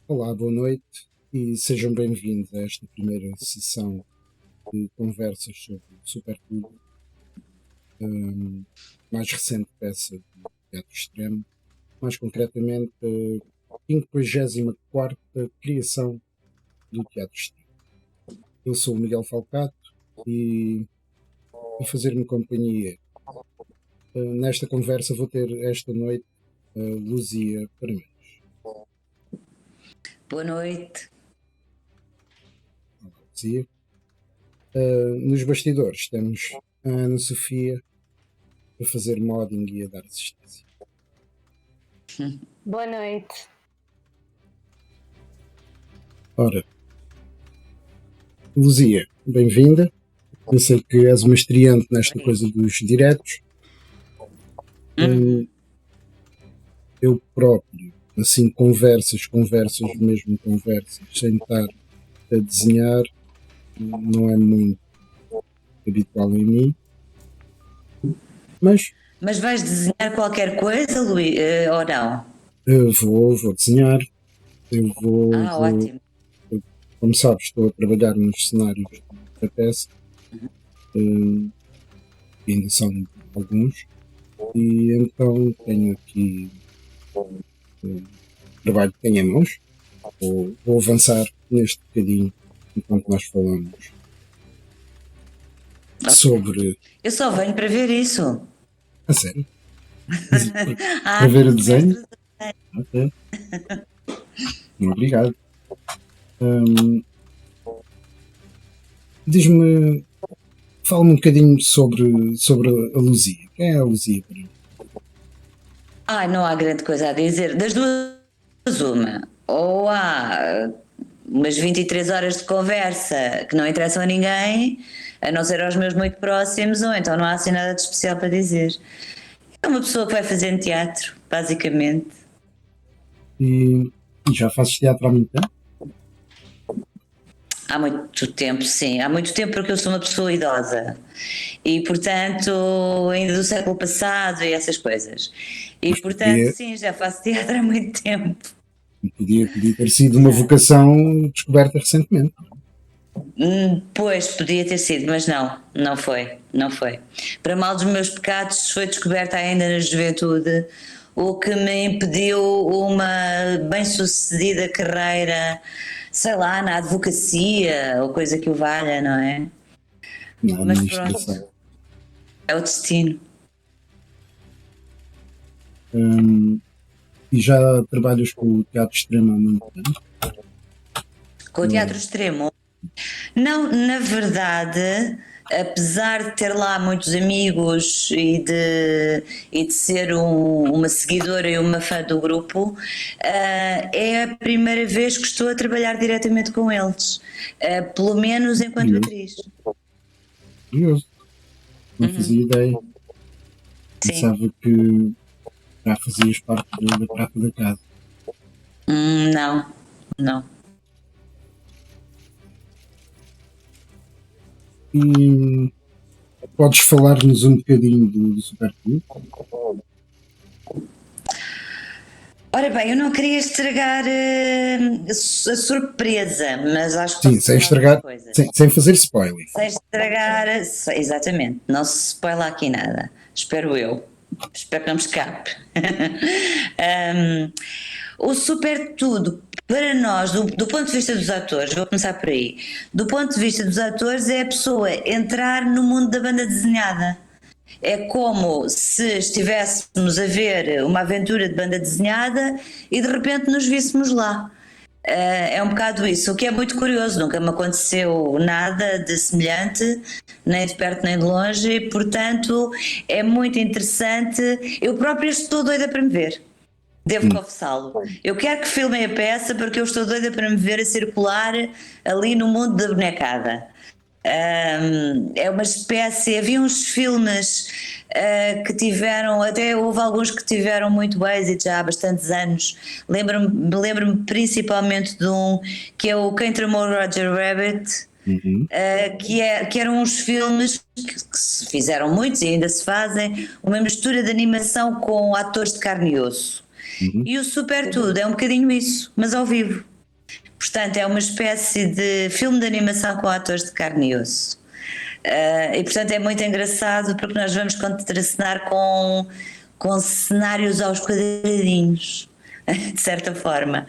Olá, boa noite e sejam bem-vindos a esta primeira sessão de conversas sobre o Supertudo, mais recente peça do Teatro Extremo, mais concretamente a 54ª criação do Teatro Extremo. Eu sou o Miguel Falcato e a fazer-me companhia nesta conversa vou ter esta noite a Luzia Paranhos. Boa noite. Olá, Luzia. Nos bastidores temos a Ana Sofia a fazer modding e a dar assistência. Boa noite. Ora, Luzia, bem-vinda. Eu sei que és uma estreante nesta coisa dos diretos. Eu próprio, assim, conversas, mesmo conversas, sem estar a desenhar, não é muito habitual em mim. Mas vais desenhar qualquer coisa, Luís, ou não? eu vou desenhar. Eu vou, ótimo. como sabes, estou a trabalhar nos cenários da peça. Ainda são alguns. E então tenho aqui o trabalho que tenho em mãos. Vou avançar neste bocadinho enquanto nós falamos sobre. Eu só venho para ver isso. A sério? Para ver o desenho? Ok. Obrigado. Diz-me. Fala-me um bocadinho sobre a Luzia. Quem é a Luzia para mim? Não há grande coisa a dizer. Das duas, uma. Ou há umas 23 horas de conversa que não interessam a ninguém, a não ser aos meus muito próximos, ou então não há assim nada de especial para dizer. É uma pessoa que vai fazendo teatro, basicamente. E já fazes teatro há muito tempo? Há muito tempo, sim. Há muito tempo, porque eu sou uma pessoa idosa e, portanto, ainda do século passado e essas coisas. E, Mas portanto, sim, já faço teatro há muito tempo. Podia ter sido uma vocação descoberta recentemente. Pois, podia ter sido, mas não foi. Para mal dos meus pecados, foi descoberta ainda na juventude, o que me impediu uma bem-sucedida carreira, sei lá, na advocacia ou coisa que o valha, não é? Não, Mas pronto, é o destino. E já trabalhas com o Teatro Extremo há muito tempo? Com o Teatro Extremo? Não, na verdade, apesar de ter lá muitos amigos e de ser uma seguidora e uma fã do grupo, é a primeira vez que estou a trabalhar diretamente com eles, pelo menos enquanto atriz. Curioso. Não fazia ideia. Pensava que já fazias parte da prata da casa. Não. E podes falar-nos um bocadinho do Supertudo? Ora bem, eu não queria estragar a surpresa, mas acho que sim, sem estragar, sem fazer spoiler. Sem estragar, exatamente, não se spoila aqui nada, espero eu. Espero que não me escape. O Supertudo, para nós, do ponto de vista dos atores, vou começar por aí. Do ponto de vista dos atores, é a pessoa entrar no mundo da banda desenhada. É como se estivéssemos a ver uma aventura de banda desenhada e de repente nos víssemos lá. É um bocado isso, o que é muito curioso, nunca me aconteceu nada de semelhante, nem de perto nem de longe, e portanto é muito interessante. Eu própria estou doida para me ver, devo confessá-lo. Eu quero que filmem a peça porque eu estou doida para me ver a circular ali no mundo da bonecada. É uma espécie, havia uns filmes que tiveram, até houve alguns que tiveram muito êxito já há bastantes anos. Lembro-me principalmente de um que é o Quem Tramou Roger Rabbit, que eram uns filmes que se fizeram muitos e ainda se fazem, uma mistura de animação com atores de carne e osso. E o Supertudo é um bocadinho isso, mas ao vivo. Portanto, é uma espécie de filme de animação com atores de carne e osso. E portanto é muito engraçado porque nós vamos contracenar com cenários aos quadradinhos, de certa forma.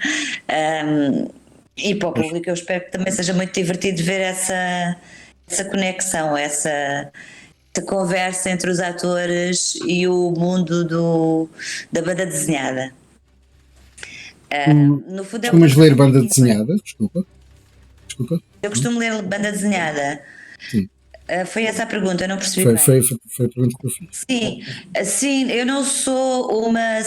E para o público eu espero que também seja muito divertido ver essa conexão, essa conversa entre os atores e o mundo da banda desenhada. No fundo é Costumas ler banda desenhada? Desculpa. Eu costumo ler banda desenhada. Sim. Foi essa a pergunta, eu não percebi Foi bem. a pergunta que eu fiz. Sim, eu não sou uma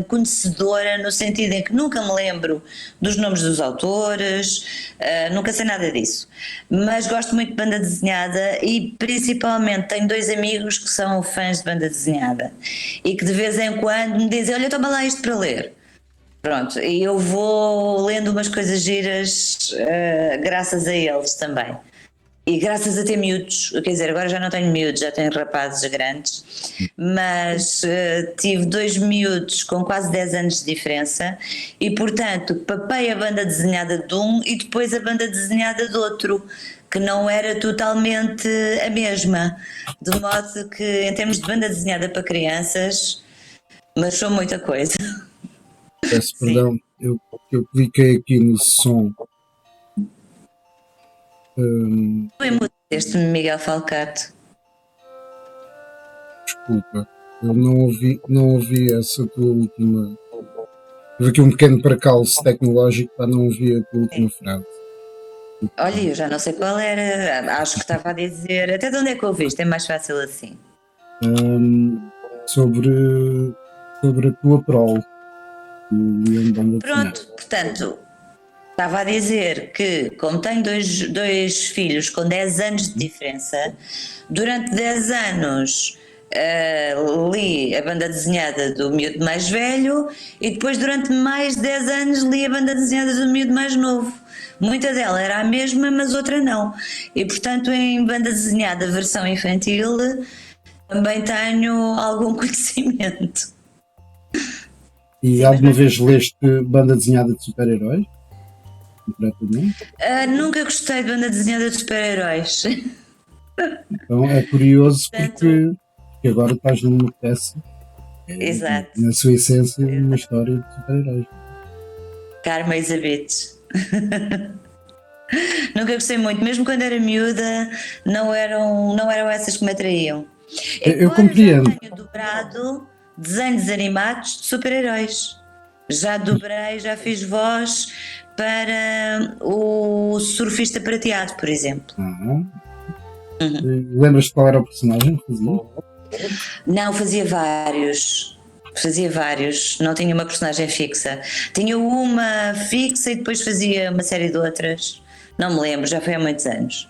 conhecedora no sentido em que nunca me lembro dos nomes dos autores, nunca sei nada disso. Mas gosto muito de banda desenhada e principalmente tenho 2 amigos que são fãs de banda desenhada e que de vez em quando me dizem: olha, toma lá isto para ler. Pronto, e eu vou lendo umas coisas giras graças a eles também. E graças a ter miúdos, quer dizer, agora já não tenho miúdos, já tenho rapazes grandes, mas tive 2 miúdos com quase 10 anos de diferença e, portanto, papei a banda desenhada de um e depois a banda desenhada do outro, que não era totalmente a mesma. De modo que, em termos de banda desenhada para crianças, mas sou muita coisa. Peço perdão, eu cliquei aqui no som. Tu emudeceste-me, Miguel Falcato. Desculpa, eu não ouvi essa tua última. Tive aqui um pequeno percalço tecnológico para não ouvir a tua última frase. Olha, eu já não sei qual era, acho que estava a dizer. Até de onde é que ouviste? É mais fácil assim. Sobre a tua prole. Pronto, portanto, estava a dizer que, como tenho dois filhos com 10 anos de diferença, durante 10 anos li a banda desenhada do miúdo mais velho e depois, durante mais 10 anos, li a banda desenhada do miúdo mais novo. Muita dela era a mesma, mas outra não. E, portanto, em banda desenhada versão infantil, também tenho algum conhecimento. E alguma vez leste banda desenhada de super-heróis? Nunca gostei de banda desenhada de super-heróis. Então é curioso porque agora estás numa peça. Exato. Na sua essência, uma história de super-heróis. Karma is a bitch. Nunca gostei muito, mesmo quando era miúda, não eram essas que me atraíam. Eu compreendo. Já tenho dobrado desenhos animados de super-heróis. Já dobrei, já fiz voz para o Surfista Prateado, por exemplo. Lembras-te qual era o personagem que fazia? Não, fazia vários, não tinha uma personagem fixa. Tinha uma fixa e depois fazia uma série de outras. Não me lembro, já foi há muitos anos.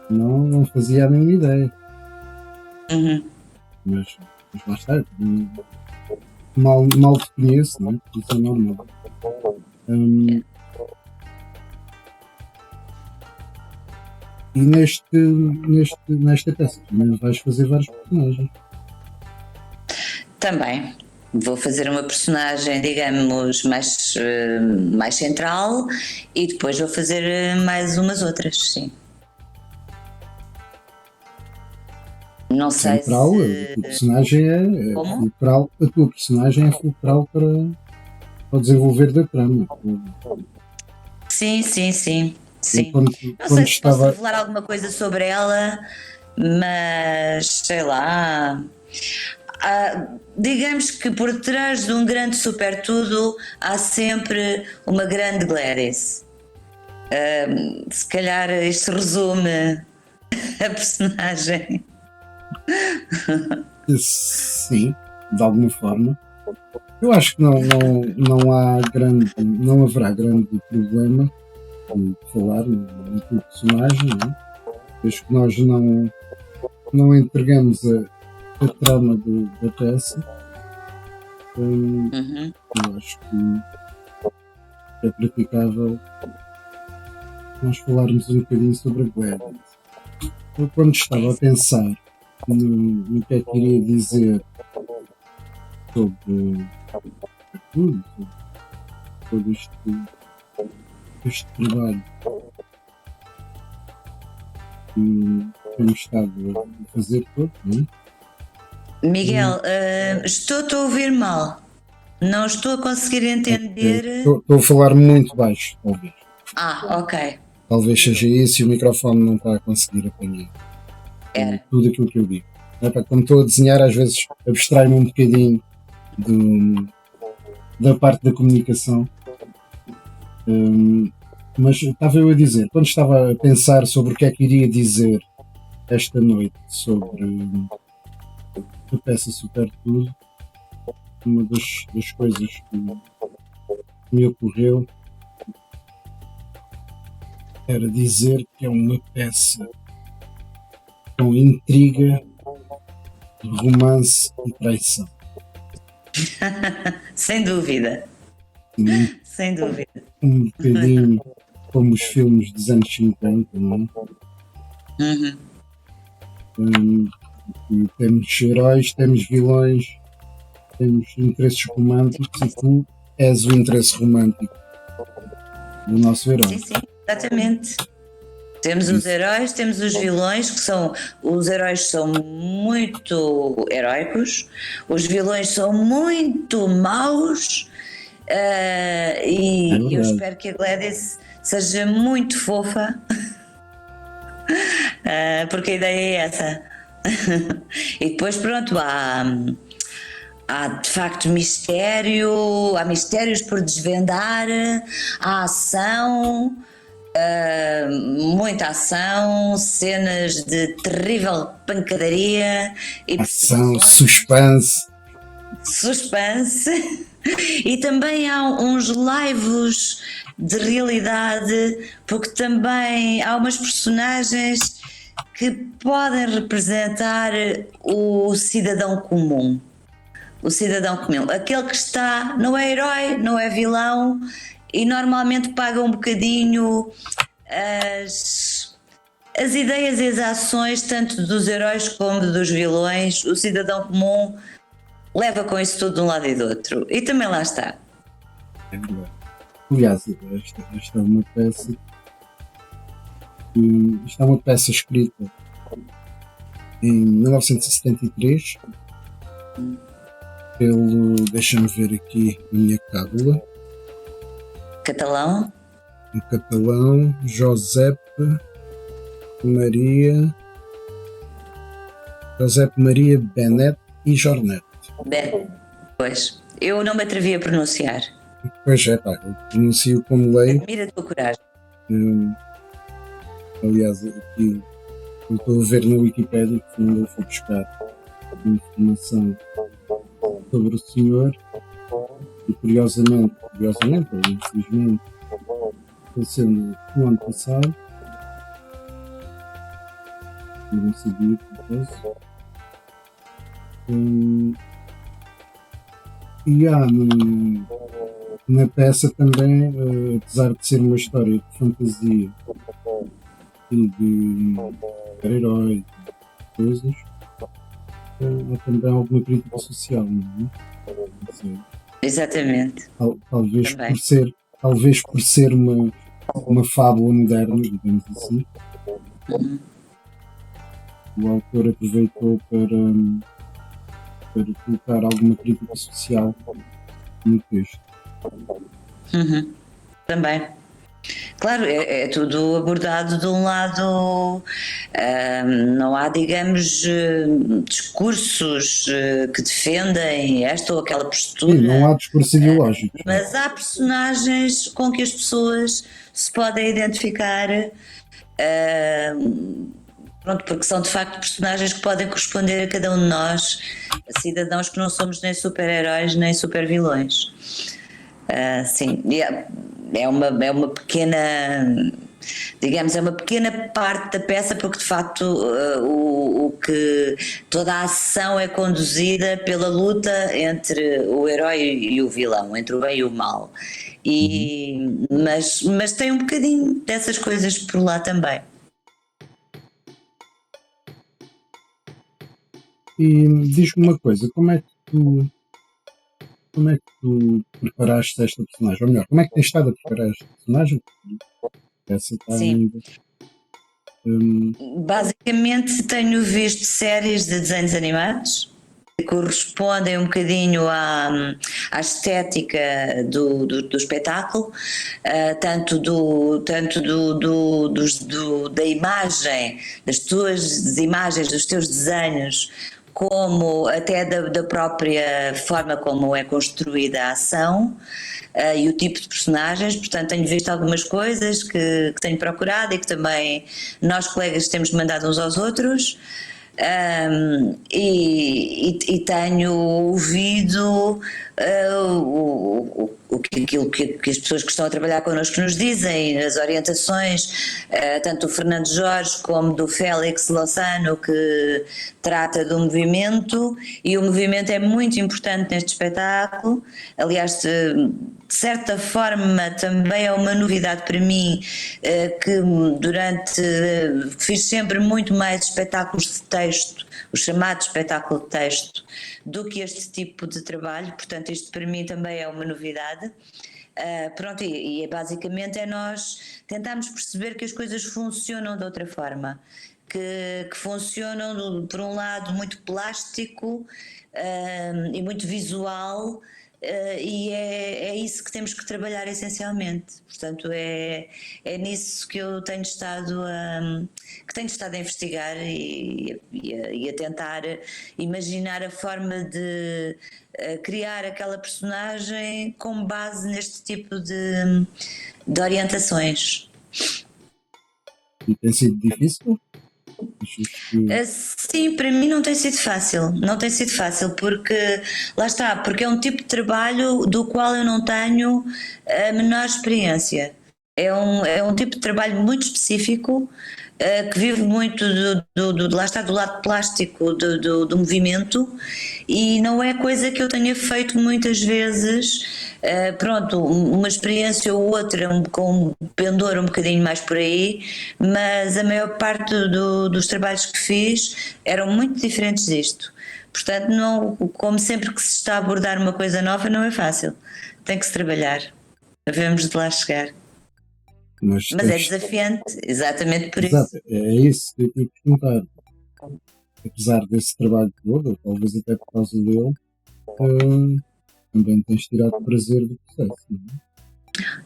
Não fazia a mesma ideia. Mas lá está. Mal te conheço, não é? Isso é normal. E nesta peça também vais fazer vários personagens. Também. Vou fazer uma personagem, digamos, mais central e depois vou fazer mais umas outras, sim. Não sei central, se... A tua personagem é fulcral, a tua personagem é fulcral para o desenvolver da trama. Sim. Quando não sei se posso estava... revelar alguma coisa sobre ela, mas sei lá. Digamos que por trás de um grande super tudo há sempre uma grande Gladys. Se calhar isto resume a personagem. Sim, de alguma forma. Eu acho que não haverá grande problema em falar no teu personagem, não é? Desde que nós não entregamos a trama da peça. Eu acho que é praticável nós falarmos um bocadinho sobre a Gladys. Eu, quando estava a pensar no que é que iria dizer sobre tudo, todo este trabalho que temos estado a fazer todo, não é? Miguel, estou-te a ouvir mal. Não estou a conseguir entender. Estou a falar muito baixo, talvez. Ok. Talvez seja isso e o microfone não está a conseguir apanhar tudo aquilo que eu digo. Como estou a desenhar, às vezes abstrai-me um bocadinho da parte da comunicação. Mas estava eu a dizer, quando estava a pensar sobre o que é que iria dizer esta noite sobre a peça Super Tudo, uma das coisas que me ocorreu era dizer que é uma peça com intriga, romance e traição. Sem dúvida. Sem dúvida. Um bocadinho como os filmes dos anos 50, não é? Temos heróis, temos vilões, temos interesses românticos e tu és o interesse romântico do nosso herói. Sim, exatamente. Temos os heróis, temos os vilões, que são. Os heróis são muito heróicos, os vilões são muito maus, e eu espero que a Gladys seja muito fofa, porque a ideia é essa. E depois, pronto, há de facto mistério, há mistérios por desvendar, há ação. Muita ação, cenas de terrível pancadaria e ação, suspense e também há uns laivos de realidade, porque também há umas personagens que podem representar o cidadão comum. O cidadão comum, aquele que está, não é herói, não é vilão, e normalmente paga um bocadinho as ideias e as ações tanto dos heróis como dos vilões. O cidadão comum leva com isso tudo de um lado e do outro, e também lá está. É verdade. Aliás, esta é uma peça isto é uma peça escrita em 1973 pelo, deixa-me ver aqui a minha cábula, catalão, em catalão, Josep Maria Benet e Jornet. Pois, eu não me atrevi a pronunciar. Pois é, eu pronuncio como leio. Admira a tua coragem. Aliás, aqui eu estou a ver na Wikipédia, que quando eu for buscar informação sobre o senhor, e curiosamente ou infelizmente, aconteceu no ano passado. Eu não sabia que fosse. E há na peça também, apesar de ser uma história de fantasia e de herói, coisas, há também alguma crítica social, não é? Exatamente. Talvez por ser uma fábula moderna, digamos assim, o autor aproveitou para colocar alguma crítica social no texto. Também. Claro, é tudo abordado de um lado, não há, digamos, discursos que defendem esta ou aquela postura. Sim, não há discurso ideológico. Mas há personagens com que as pessoas se podem identificar, pronto, porque são de facto personagens que podem corresponder a cada um de nós, a cidadãos que não somos nem super-heróis nem super-vilões. Sim, é uma pequena, digamos, é uma pequena parte da peça, porque de facto o que toda a ação é conduzida pela luta entre o herói e o vilão, entre o bem e o mal, mas tem um bocadinho dessas coisas por lá também. E diz-me uma coisa, como é que tu como é que tu preparaste esta personagem? Ou melhor, como é que tens estado a preparar esta personagem? Essa está Sim. ainda. hum, Basicamente tenho visto séries de desenhos animados que correspondem um bocadinho à estética do espetáculo, da imagem, das tuas imagens, dos teus desenhos, como até da própria forma como é construída a ação. E o tipo de personagens, portanto tenho visto algumas coisas que tenho procurado e que também nós colegas temos mandado uns aos outros. E tenho ouvido aquilo que as pessoas que estão a trabalhar connosco nos dizem, as orientações, tanto do Fernando Jorge como do Félix Lozano, que trata do movimento, e o movimento é muito importante neste espetáculo. Aliás, de certa forma também é uma novidade para mim, que fiz sempre muito mais espetáculos de texto, o chamado espetáculo de texto, do que este tipo de trabalho. Portanto, isto para mim também é uma novidade. Pronto, e basicamente é nós tentarmos perceber que as coisas funcionam de outra forma, que funcionam por um lado muito plástico e muito visual. E é isso que temos que trabalhar essencialmente. Portanto, é nisso que eu tenho estado a investigar e a tentar imaginar a forma de criar aquela personagem com base neste tipo de orientações. E tem sido difícil? Sim, para mim não tem sido fácil, porque lá está, porque é um tipo de trabalho do qual eu não tenho a menor experiência. É um tipo de trabalho muito específico, que vive muito lá está, do lado plástico do movimento, e não é coisa que eu tenha feito muitas vezes. Pronto, uma experiência ou outra com um pendor um bocadinho mais por aí, mas a maior parte dos trabalhos que fiz eram muito diferentes disto. Portanto, não, como sempre que se está a abordar uma coisa nova, não é fácil, tem que se trabalhar, devemos de lá chegar. Mas é desafiante, exatamente por isso. É isso que eu tenho que perguntar. Apesar desse trabalho todo, ou talvez até por causa dele, também tens tirado prazer do processo, não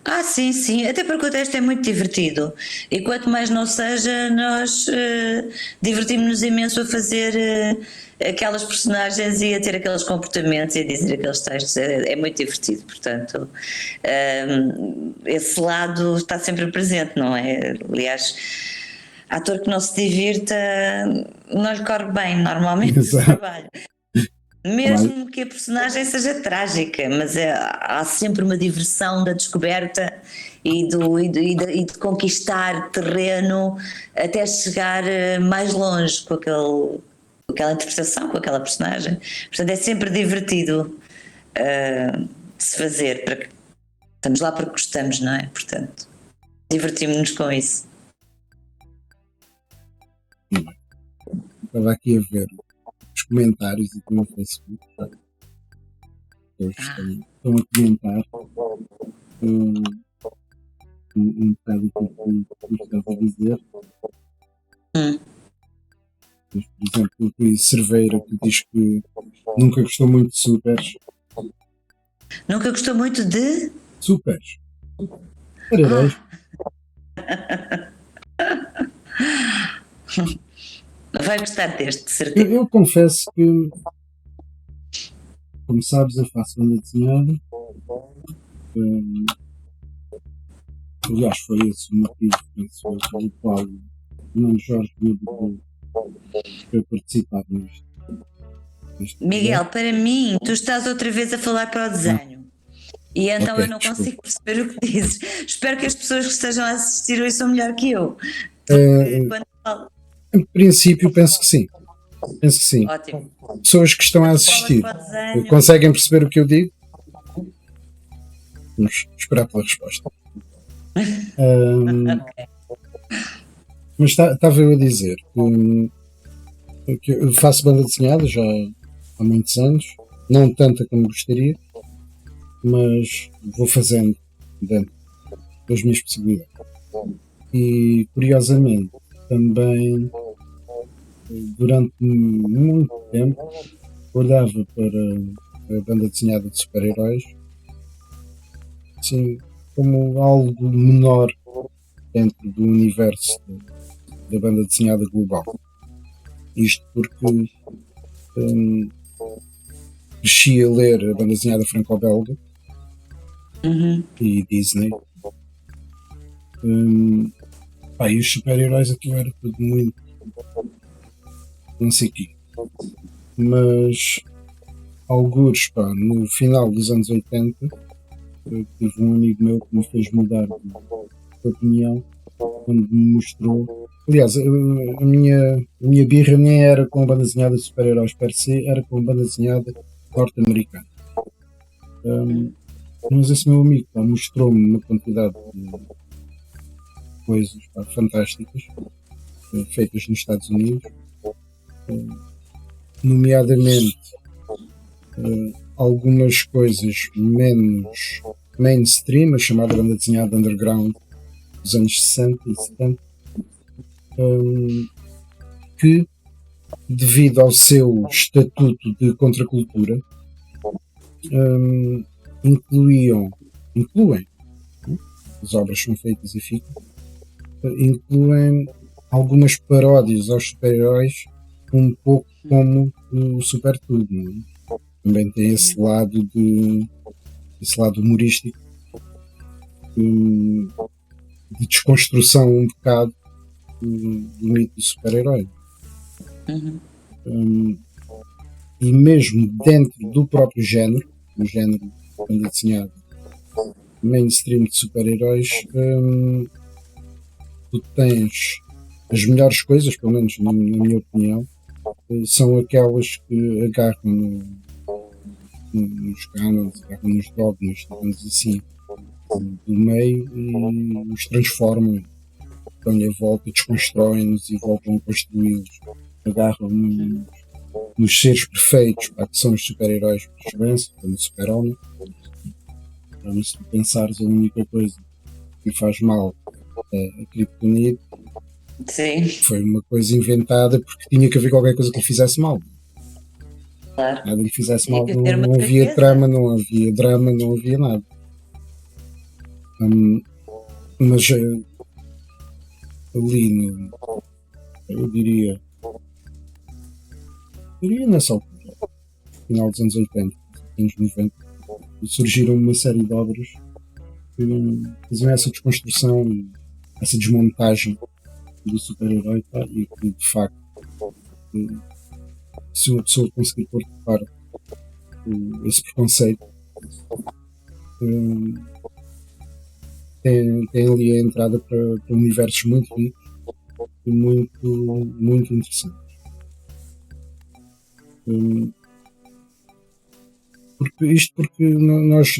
é? Sim, até porque o texto é muito divertido, e quanto mais não seja, nós divertimos-nos imenso a fazer aquelas personagens e a ter aqueles comportamentos e a dizer aqueles textos. É muito divertido, portanto esse lado está sempre presente, não é? Aliás, ator que não se divirta não lhe corre bem normalmente o trabalho. Mesmo que a personagem seja trágica, mas há sempre uma diversão da descoberta e de conquistar terreno até chegar mais longe com aquela interpretação, com aquela personagem. Portanto, é sempre divertido de se fazer. Estamos lá porque gostamos, não é? Portanto, divertimos-nos com isso. Estava aqui a ver os comentários aqui no Facebook. Eles estão a comentar um bocado o que estás a dizer. Mas, por exemplo, o Cerveira, que diz que nunca gostou muito de supers. Nunca gostou muito de? Supers. Parabéns. Vai gostar deste, de certeza. Eu confesso que, como sabes, eu faço banda desenhada. Aliás, foi esse o motivo pelo qual o Fernando Jorge me pediu para eu participar neste Miguel, para mim, tu estás outra vez a falar para o desenho. E então eu não consigo perceber o que dizes. Espero que as pessoas que estejam a assistir ouçam melhor que eu. Quando falo... Em princípio, penso que sim. Ótimo. Pessoas que estão a assistir conseguem perceber o que eu digo? Vamos esperar pela resposta. Okay. Mas estava eu a dizer que eu faço banda desenhada já há muitos anos, não tanta como gostaria, mas vou fazendo dentro das minhas possibilidades. E curiosamente também durante muito tempo olhava para a banda desenhada de super-heróis assim, como algo menor dentro do universo da banda desenhada global. Isto porque cresci a ler a banda desenhada franco-belga e Disney. E os super-heróis aquilo era tudo muito não sei o quê. Mas algures, no final dos anos 80 tive um amigo meu que me fez mudar de opinião quando me mostrou. Aliás, a minha birra nem era com a banda desenhada de super-heróis per se, era com a banda desenhada norte-americana. Mas esse meu amigo mostrou-me uma quantidade de coisas fantásticas feitas nos Estados Unidos, nomeadamente algumas coisas menos mainstream, a chamada banda desenhada underground dos anos 60 e 70, que, devido ao seu estatuto de contracultura, incluem, as obras são feitas e ficam, incluem algumas paródias aos super-heróis, um pouco como o Super Tudo. Também tem esse lado humorístico de desconstrução um bocado do mito do super-herói. E mesmo dentro do próprio género, o género banda desenhada mainstream de super-heróis, tu tens as melhores coisas, pelo menos na minha opinião, são aquelas que agarram nos canons, agarram nos dogmas, digamos assim, do meio e os transformam, dão-lhe a volta, desconstroem-nos e voltam a construí-los, agarram nos seres perfeitos, que são os super-heróis por excelência, como o super-homem. Se tu pensares, a única coisa que faz mal é a Kryptonite. Sim. Foi uma coisa inventada porque tinha que haver qualquer coisa que lhe fizesse mal. Claro. Nada lhe fizesse mal, não havia trama, não havia drama, não havia nada. Mas ali eu diria nessa altura, final dos anos 80, anos 90, surgiram uma série de obras que faziam essa desconstrução e essa desmontagem do super-herói, e que de facto, se uma pessoa conseguir pôr de parte esse preconceito, tem ali a entrada para universos muito ricos e muito interessantes. Porque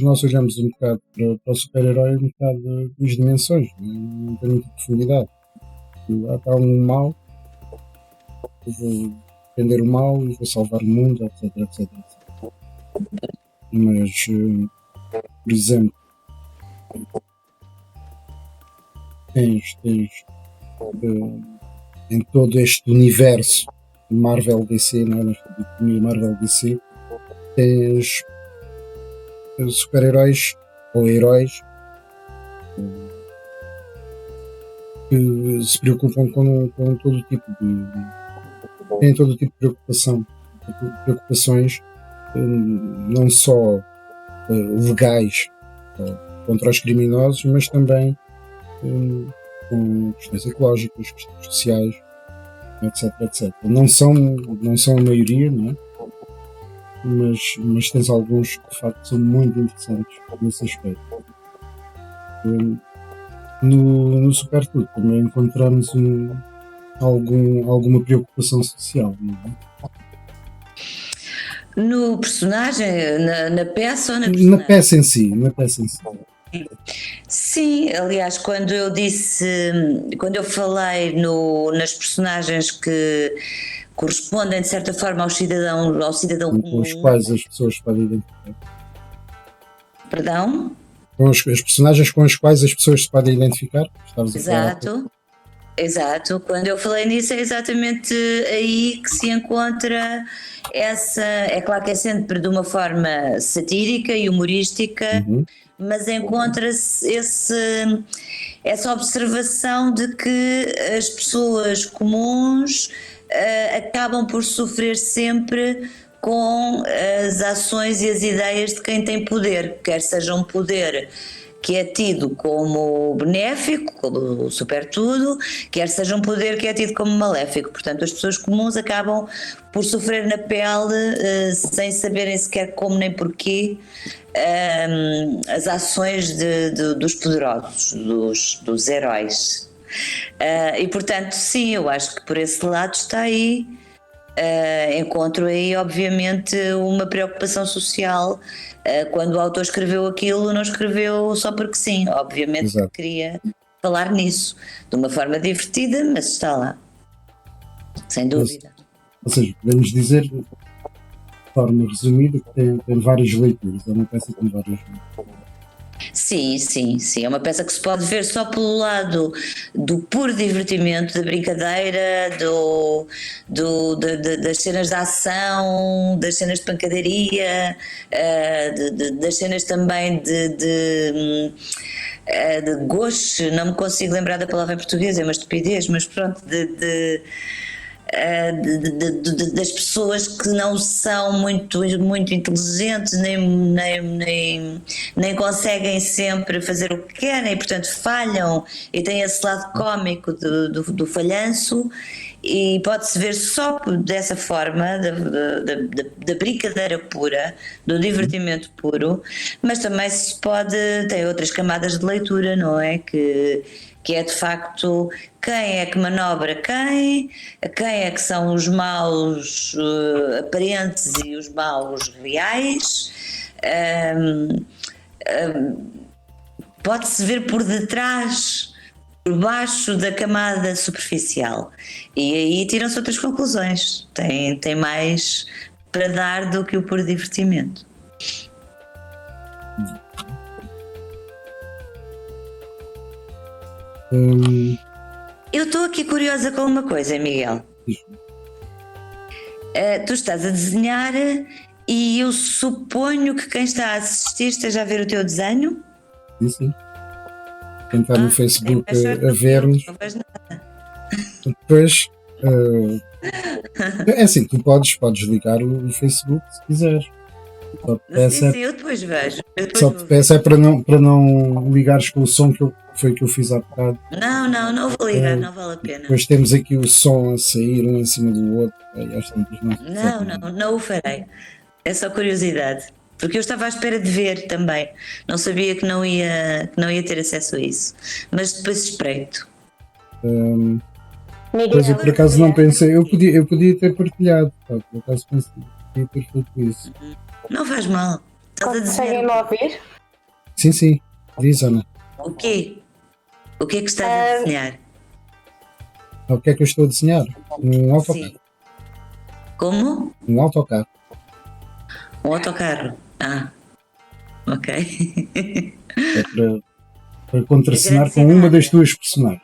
nós olhamos um bocado para o super-herói um bocado das dimensões, não tem muita profundidade. Há um mal, eu vou defender o mal e vou salvar o mundo, etc, etc, etc. Mas, por exemplo, tens em todo este universo Marvel DC, não é? Nesta dicotomia Marvel DC, tens super-heróis ou heróis que se preocupam com todo tipo têm todo tipo de preocupações, não só legais contra os criminosos, mas também com questões ecológicas, questões sociais, etc, etc. Não são a maioria, não é? Mas tens alguns que de facto são muito interessantes nesse aspecto. No Super Tudo também encontramos alguma preocupação social, não é? No personagem, na peça ou na personagem? Na peça em si. Sim, aliás, quando eu falei nas personagens que correspondem de certa forma ao cidadão com comum, os quais as pessoas podem identificar. Perdão? Com as personagens com as quais as pessoas se podem identificar? Estavas a falar. Exato. Quando eu falei nisso é exatamente aí que se encontra essa. É claro que é sempre de uma forma satírica e humorística, Uhum. mas encontra-se essa observação de que as pessoas comuns acabam por sofrer sempre com as ações e as ideias de quem tem poder, quer seja um poder que é tido como benéfico, como super tudo, quer seja um poder que é tido como maléfico. Portanto, as pessoas comuns acabam por sofrer na pele, sem saberem sequer como nem porquê, as ações dos poderosos, dos heróis. E portanto, sim, eu acho que por esse lado está aí. Encontro aí, obviamente, uma preocupação social. Quando o autor escreveu aquilo, não escreveu só porque sim, obviamente. Exato. Que queria falar nisso de uma forma divertida, mas está lá, sem dúvida. Ou seja, podemos dizer, de forma resumida, que tem várias leituras. É uma peça com várias leituras. Sim. É uma peça que se pode ver só pelo lado do puro divertimento, da brincadeira, das cenas de ação, das cenas de pancadaria, das cenas também de gauche, não me consigo lembrar da palavra em português, é uma estupidez, mas pronto, das pessoas que não são muito inteligentes, nem conseguem sempre fazer o que querem, e portanto falham, e tem esse lado cómico do falhanço, e pode-se ver só dessa forma, da brincadeira pura, do divertimento puro, mas também tem outras camadas de leitura, não é? Que é de facto quem é que manobra quem é que são os maus aparentes e os maus reais. Pode-se ver por detrás, por baixo da camada superficial, e aí tiram-se outras conclusões. Tem mais para dar do que o puro divertimento. Eu estou aqui curiosa com uma coisa, Miguel. Tu estás a desenhar e eu suponho que quem está a assistir esteja a ver o teu desenho? Sim. Quem está no Facebook a ver-nos. Não vejo nada. Depois, é assim, tu podes ligar o Facebook se quiseres. Sim, eu depois vejo. Só te peço é para não ligares com o som que eu fiz há bocado. Não vou ligar, não vale a pena. Depois temos aqui o som a sair um em cima do outro. Não o farei. É só curiosidade. Porque eu estava à espera de ver também. Não sabia que não ia ter acesso a isso. Mas depois espreito. Pois eu por acaso não pensei. Eu podia ter partilhado. Por acaso pensei que podia ter feito isso. Não faz mal. Conseguem-me ouvir? Sim. Diz, Ana. O quê? O que é que estás a desenhar? O que é que eu estou a desenhar? Um autocarro. Sim. Como? Um autocarro. Um autocarro. Ok. É para contracenar com uma das tuas personagens.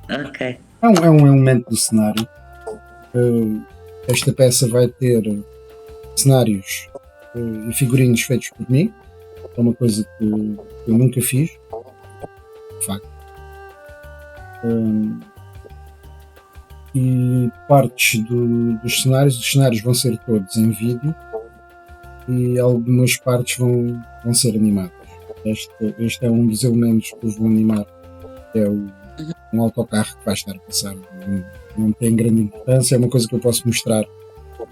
Ok. É um elemento do cenário. Esta peça vai ter cenários e figurinos feitos por mim. É uma coisa que eu nunca fiz. De facto. E partes dos cenários. Os cenários vão ser todos em vídeo e algumas partes vão ser animadas. Este é um dos elementos que eu vou animar. É um autocarro que vai estar a passar. Não tem grande importância, é uma coisa que eu posso mostrar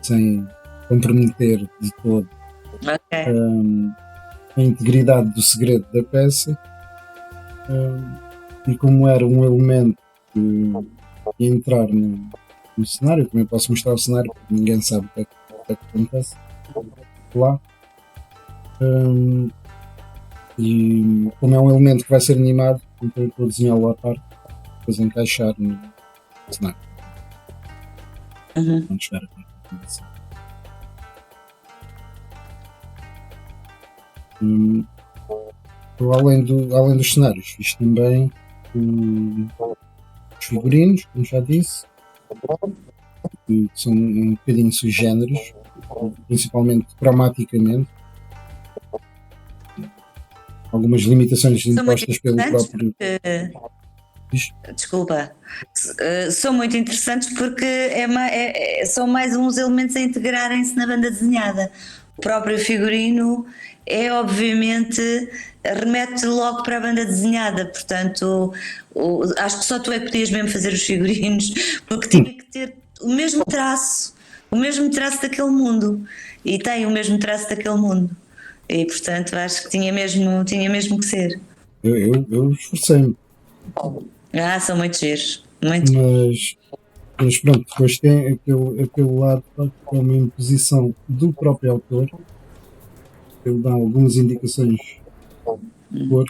sem comprometer de todo a integridade do segredo da peça. E como era um elemento que ia entrar no cenário, também posso mostrar o cenário porque ninguém sabe o que é que acontece lá. E como é um elemento que vai ser animado, então eu vou desenhá-lo à parte, depois encaixar no cenário. Vamos chegar a Hum, eu, além dos cenários, fiz também os figurinos, como já disse, que são um bocadinho sui generis, principalmente cromaticamente. Algumas limitações São muito impostas pelo interessantes próprio. desculpa, são muito interessantes porque são mais uns elementos a integrarem-se na banda desenhada. O próprio figurino é obviamente, remete logo para a banda desenhada, portanto acho que só tu é que podias mesmo fazer os figurinos, porque tinha que ter o mesmo traço daquele mundo, e tem o mesmo traço daquele mundo, e portanto acho que tinha mesmo que ser. Eu esforcei-me. São muito giros, muito giros. Mas pronto, depois tem aquele lado que é uma imposição do próprio autor. Ele dá algumas indicações de cor.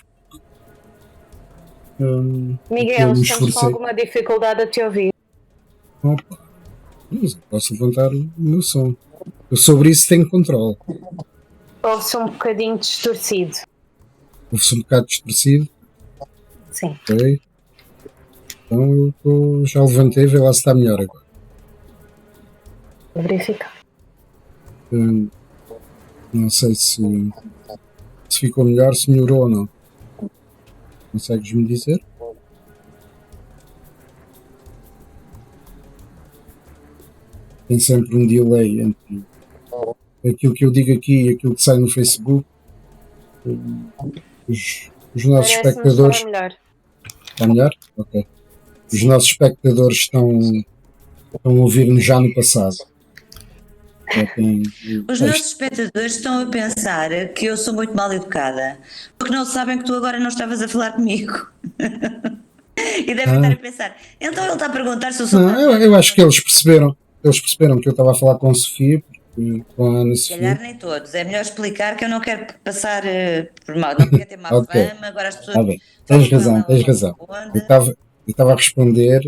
Miguel, eu me estamos com esforcei. alguma dificuldade a te ouvir. Opa, mas eu posso levantar o meu som. Eu sobre isso tenho controle. Ouve-se um bocadinho distorcido. Ouve-se um bocado distorcido. Sim. Ok. Então eu já levantei, vê lá se está melhor agora. Vou verificar. Não sei se ficou melhor, se melhorou ou não. Consegues-me dizer? Tem sempre um delay entre aquilo que eu digo aqui e aquilo que sai no Facebook. Os nossos espectadores. Está melhor. Está melhor? Ok. Os nossos espectadores estão a ouvir-nos já no passado. Os nossos espectadores estão a pensar que eu sou muito mal educada, porque não sabem que tu agora não estavas a falar comigo. E devem estar a pensar, então ele está a perguntar se eu sou. Não, eu acho que eles perceberam que eu estava a falar com a Sofia, com a Ana Sofia. Se calhar nem todos, é melhor explicar que eu não quero passar por mal, não quero ter má Okay. fama, agora as pessoas. Bem. Tens razão. Eu estava a responder,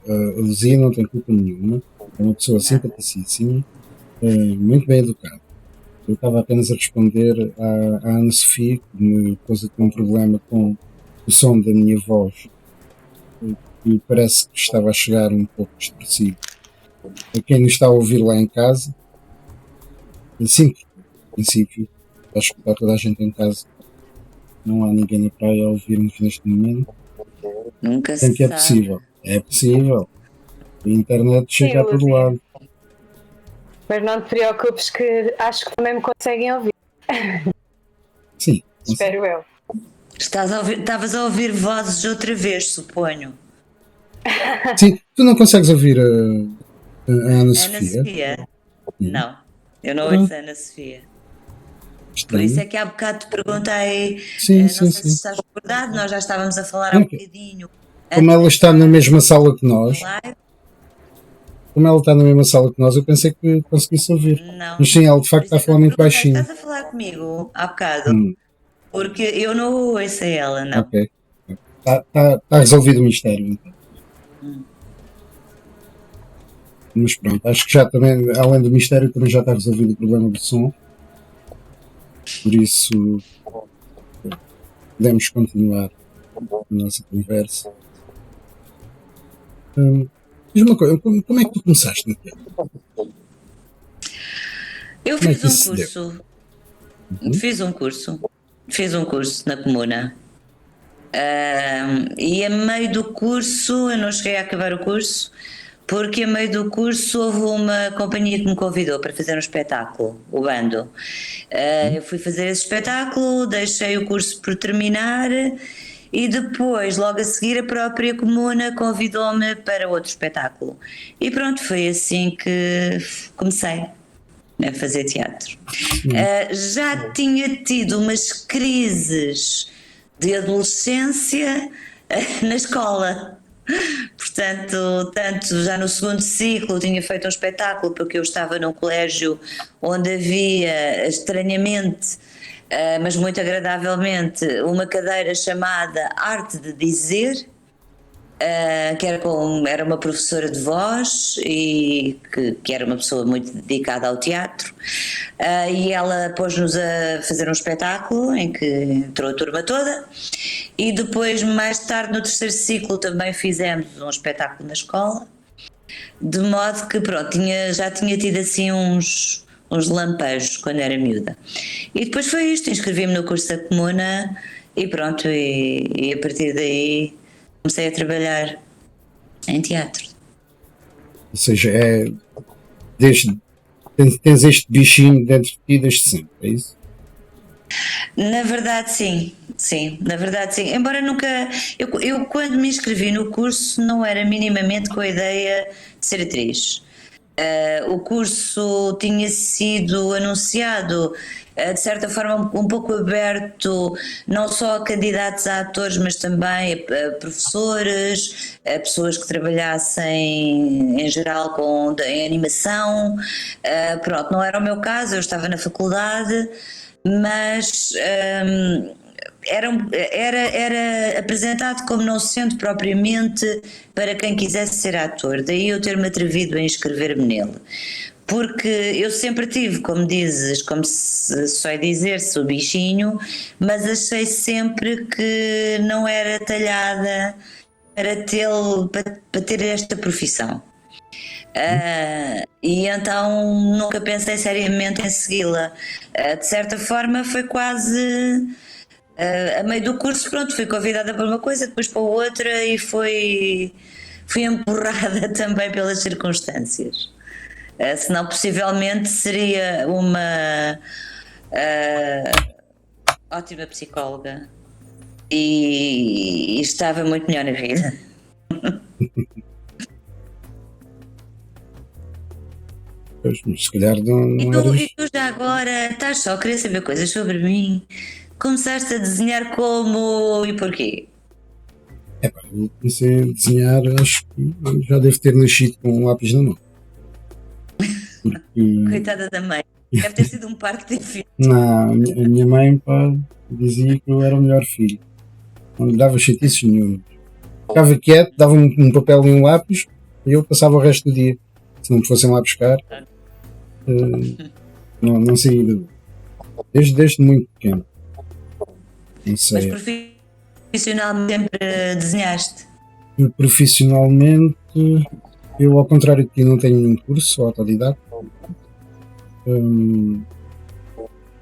a Luzia não tem culpa nenhuma, é uma pessoa simpaticíssima, muito bem educada. Eu estava apenas a responder à Ana Sofia, que me pôs aqui um problema com o som da minha voz, que parece que estava a chegar um pouco distorcido. A quem nos está a ouvir lá em casa, sim, no princípio, acho que está toda a gente em casa. Não há ninguém na praia a ouvir-nos neste momento. Nunca se Portanto, é possível. É possível. A internet chega a todo lado. Mas não te preocupes que acho que também me conseguem ouvir. Sim. Espero eu. Estavas a ouvir vozes outra vez, suponho. Sim, tu não consegues ouvir a Ana Sofia? Não, eu não ouço a Ana Sofia. Estranho. Por isso é que há bocado te perguntei, sim, não sei se estás recordado, nós já estávamos a falar há um bocadinho. Como ela está na mesma sala que nós, eu pensei que conseguisse ouvir. Não. Mas sim, ela de facto está a falar muito baixinho. Estás a falar comigo há bocado? Porque eu não ouço a ela, não. Ok. Está resolvido o mistério, então. Mas pronto, acho que já também, além do mistério, também já está resolvido o problema do som. Por isso, podemos continuar a nossa conversa. Diz uma coisa, como é que tu começaste no teatro? Eu fiz um curso. Fiz um curso na Comuna. E a meio do curso, eu não cheguei a acabar o curso, porque a meio do curso houve uma companhia que me convidou para fazer um espetáculo, o Bando. Eu fui fazer esse espetáculo, deixei o curso por terminar e depois, logo a seguir, a própria Comuna convidou-me para outro espetáculo. E pronto, foi assim que comecei a fazer teatro. Já tinha tido umas crises de adolescência na escola. Portanto, tanto já no segundo ciclo tinha feito um espetáculo, porque eu estava num colégio onde havia, estranhamente, mas muito agradavelmente, uma cadeira chamada Arte de Dizer, que era uma professora de voz e que era uma pessoa muito dedicada ao teatro, e ela pôs-nos a fazer um espetáculo em que entrou a turma toda, e depois, mais tarde, no terceiro ciclo, também fizemos um espetáculo na escola, de modo que pronto, já tinha tido assim uns lampejos quando era miúda. E depois foi isto, inscrevi-me no curso da Comuna e pronto, e a partir daí comecei a trabalhar em teatro. Ou seja, tens este bichinho dentro de ti desde sempre, é isso? Na verdade, sim. Sim, na verdade, sim. Embora nunca. Eu, quando me inscrevi no curso, não era minimamente com a ideia de ser atriz. O curso tinha sido anunciado, de certa forma, um pouco aberto, não só a candidatos a atores, mas também a professores, a pessoas que trabalhassem em geral em animação. Pronto, não era o meu caso, eu estava na faculdade, mas era apresentado como não sendo propriamente para quem quisesse ser ator, daí eu ter-me atrevido a inscrever-me nele. Porque eu sempre tive, como dizes, como se só dizer-se, o bichinho, mas achei sempre que não era talhada para ter esta profissão. E então nunca pensei seriamente em segui-la. De certa forma foi quase a meio do curso, pronto, fui convidada para uma coisa, depois para outra e fui empurrada também pelas circunstâncias. Senão possivelmente seria uma ótima psicóloga e estava muito melhor na vida. Pois, mas se calhar não E eras. tu já agora estás só a querer saber coisas sobre mim? Começaste a desenhar como e porquê? Eu comecei a desenhar, acho que já devo ter nascido com um lápis na mão. Porque Coitada da mãe, deve ter sido um parto difícil. a minha mãe, pá, dizia que eu era o melhor filho. Não lhe dava chatices nenhuma. Ficava quieto, dava um papel e um lápis e eu passava o resto do dia. Se não me fossem lá buscar, não saía de desde muito pequeno. Não Mas sei. profissionalmente sempre desenhaste? Profissionalmente, eu, ao contrário de ti, não tenho nenhum curso, sou autodidata.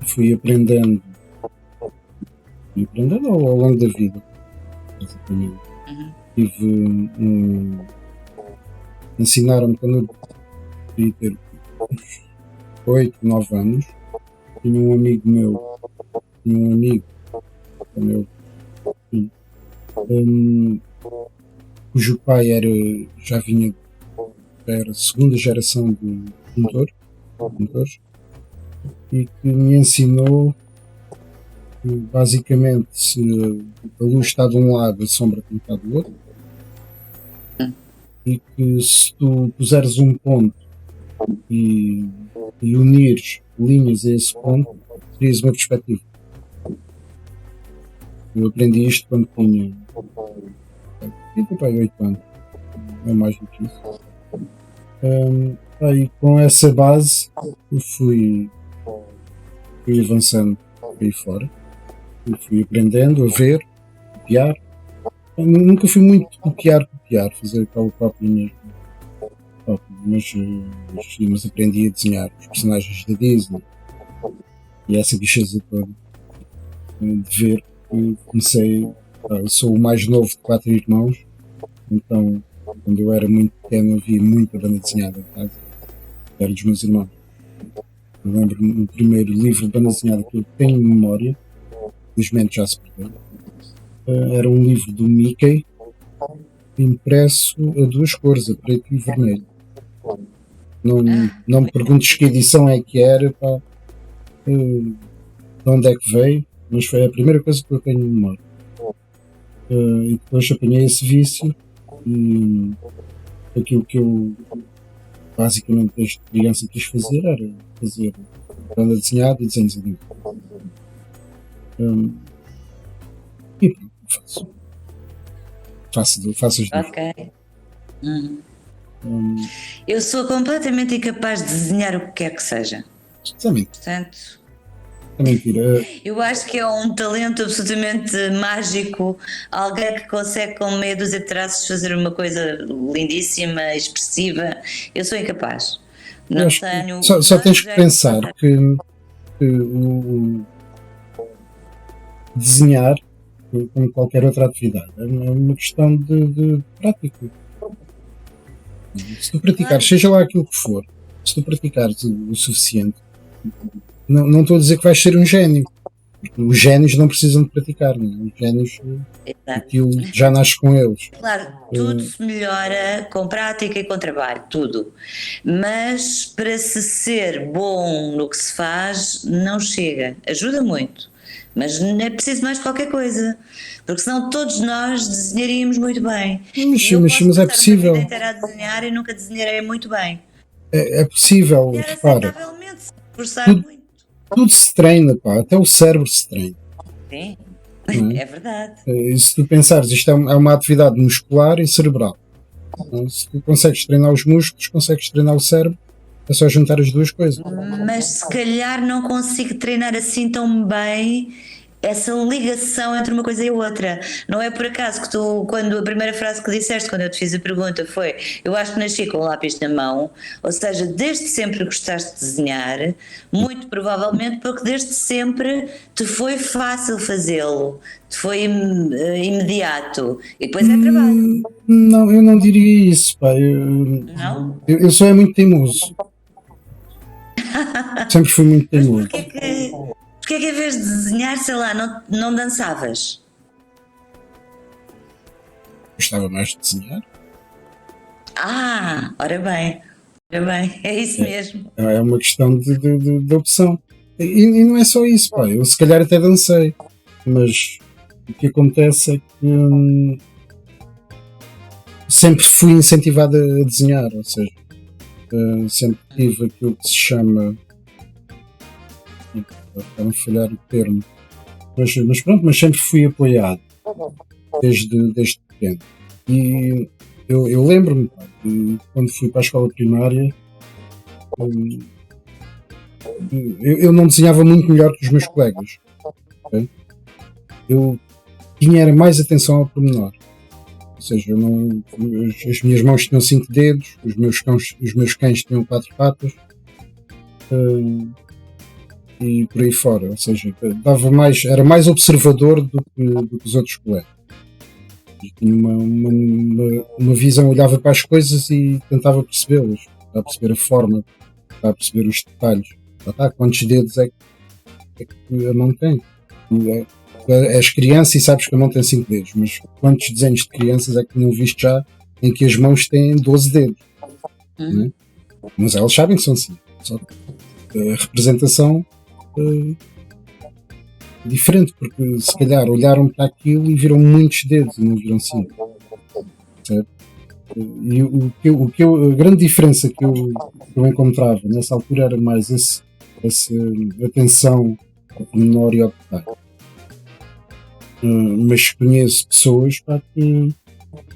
Fui aprendendo ao longo da vida, basicamente. Ensinaram-me quando eu devia ter uns 8, 9 anos. Tinha um amigo meu, meu filho, cujo pai já era a segunda geração de pintores, e que me ensinou que, basicamente, se a luz está de um lado, a sombra tem que estar do outro, e que se tu puseres um ponto e unires linhas a esse ponto, terias uma perspectiva. Eu aprendi isto quando tinha 8 anos, não é mais do que isso. E com essa base eu fui avançando por aí fora, eu fui aprendendo a ver, copiar. Eu nunca fui muito copiar, fazer aquela própria mesmo. Mas aprendi a desenhar os personagens da Disney e essa bicheza toda de ver. Eu comecei, eu sou o mais novo de 4 irmãos, então quando eu era muito pequeno havia muita banda desenhada em casa, era dos meus irmãos. Eu lembro-me do primeiro livro de banda desenhada que eu tenho em memória, felizmente já se perdeu, era um livro do Mickey impresso a 2 cores, a preto e vermelho. Não me perguntes que edição é que era, pá, de onde é que veio, mas foi a primeira coisa que eu tenho em memória. E depois apanhei esse vício e aquilo que eu basicamente desde criança quis fazer era fazer banda desenhada e desenhos animados. E pronto, faço. faço as duas. Ok. Uhum. Hum, Eu sou completamente incapaz de desenhar o que quer que seja. Isso Portanto, é mentira. eu acho que é um talento absolutamente mágico. Alguém que consegue, com meia dúzia de traços, fazer uma coisa lindíssima, expressiva. Eu sou incapaz. Eu Não acho que tenho só o tens que jeito pensar para. que o desenhar, como qualquer outra atividade, é uma questão de prática. Se tu praticares, Claro, seja lá aquilo que for, se tu praticares o suficiente, não estou a dizer que vais ser um gênio. Porque os génios não precisam de praticar, não é? Os génios, exato. aquilo já nasce com eles. Claro, tudo se melhora com prática e com trabalho, tudo. Mas para se ser bom no que se faz, não chega. Ajuda muito, mas não é preciso mais qualquer coisa, porque senão todos nós desenharíamos muito bem. E eu posso Mas é passar uma vida possível. inteira a desenhar e nunca desenharei muito bem. É possível, Desenhar repara. aceitavelmente, se esforçar Tudo, muito. tudo se treina, pá, até o cérebro se treina. Sim, Não é? é verdade. E se tu pensares, isto é uma atividade muscular e cerebral. Não é? Se tu consegues treinar os músculos, consegues treinar o cérebro, é só juntar as duas coisas. Mas se calhar não consigo treinar assim tão bem essa ligação entre uma coisa e outra. Não é por acaso que tu, quando a primeira frase que disseste, quando eu te fiz a pergunta, foi: eu acho que nasci com o lápis na mão, ou seja, desde sempre gostaste de desenhar, muito provavelmente porque desde sempre te foi fácil fazê-lo, te foi imediato, e depois é trabalho, Não, eu não diria isso, pá. não? Eu só é muito teimoso. Sempre fui muito Mas teimoso. porquê que em vez de desenhar, sei lá, não dançavas? Gostava mais de desenhar. Ora bem, é isso mesmo. É uma questão de opção. E não é só isso, pá. Eu se calhar até dancei. Mas o que acontece é que sempre fui incentivado a desenhar. Ou seja, sempre tive aquilo que se chama. Para não falhar o termo. Mas pronto, mas sempre fui apoiado. Desde pequeno. E eu lembro-me, pá, que quando fui para a escola primária. Eu não desenhava muito melhor que os meus colegas. Okay? Eu tinha mais atenção ao pormenor. Ou seja, as minhas mãos tinham 5 dedos, os meus cães tinham 4 patas e por aí fora. Ou seja, era mais observador do que os outros colegas. E tinha uma visão, olhava para as coisas e tentava percebê-las, tentava perceber a forma, tentava perceber os detalhes. Quantos dedos é que a mão tem? És criança e sabes que a mão tem 5 dedos, mas quantos desenhos de crianças é que não viste já em que as mãos têm 12 dedos? Né? Mas elas sabem que são 5. Só que a representação é diferente, porque se calhar olharam para aquilo e viram muitos dedos e não viram 5. Certo? E a grande diferença que eu encontrava nessa altura era mais essa atenção ao pormenor e ao detalhe. Mas conheço pessoas que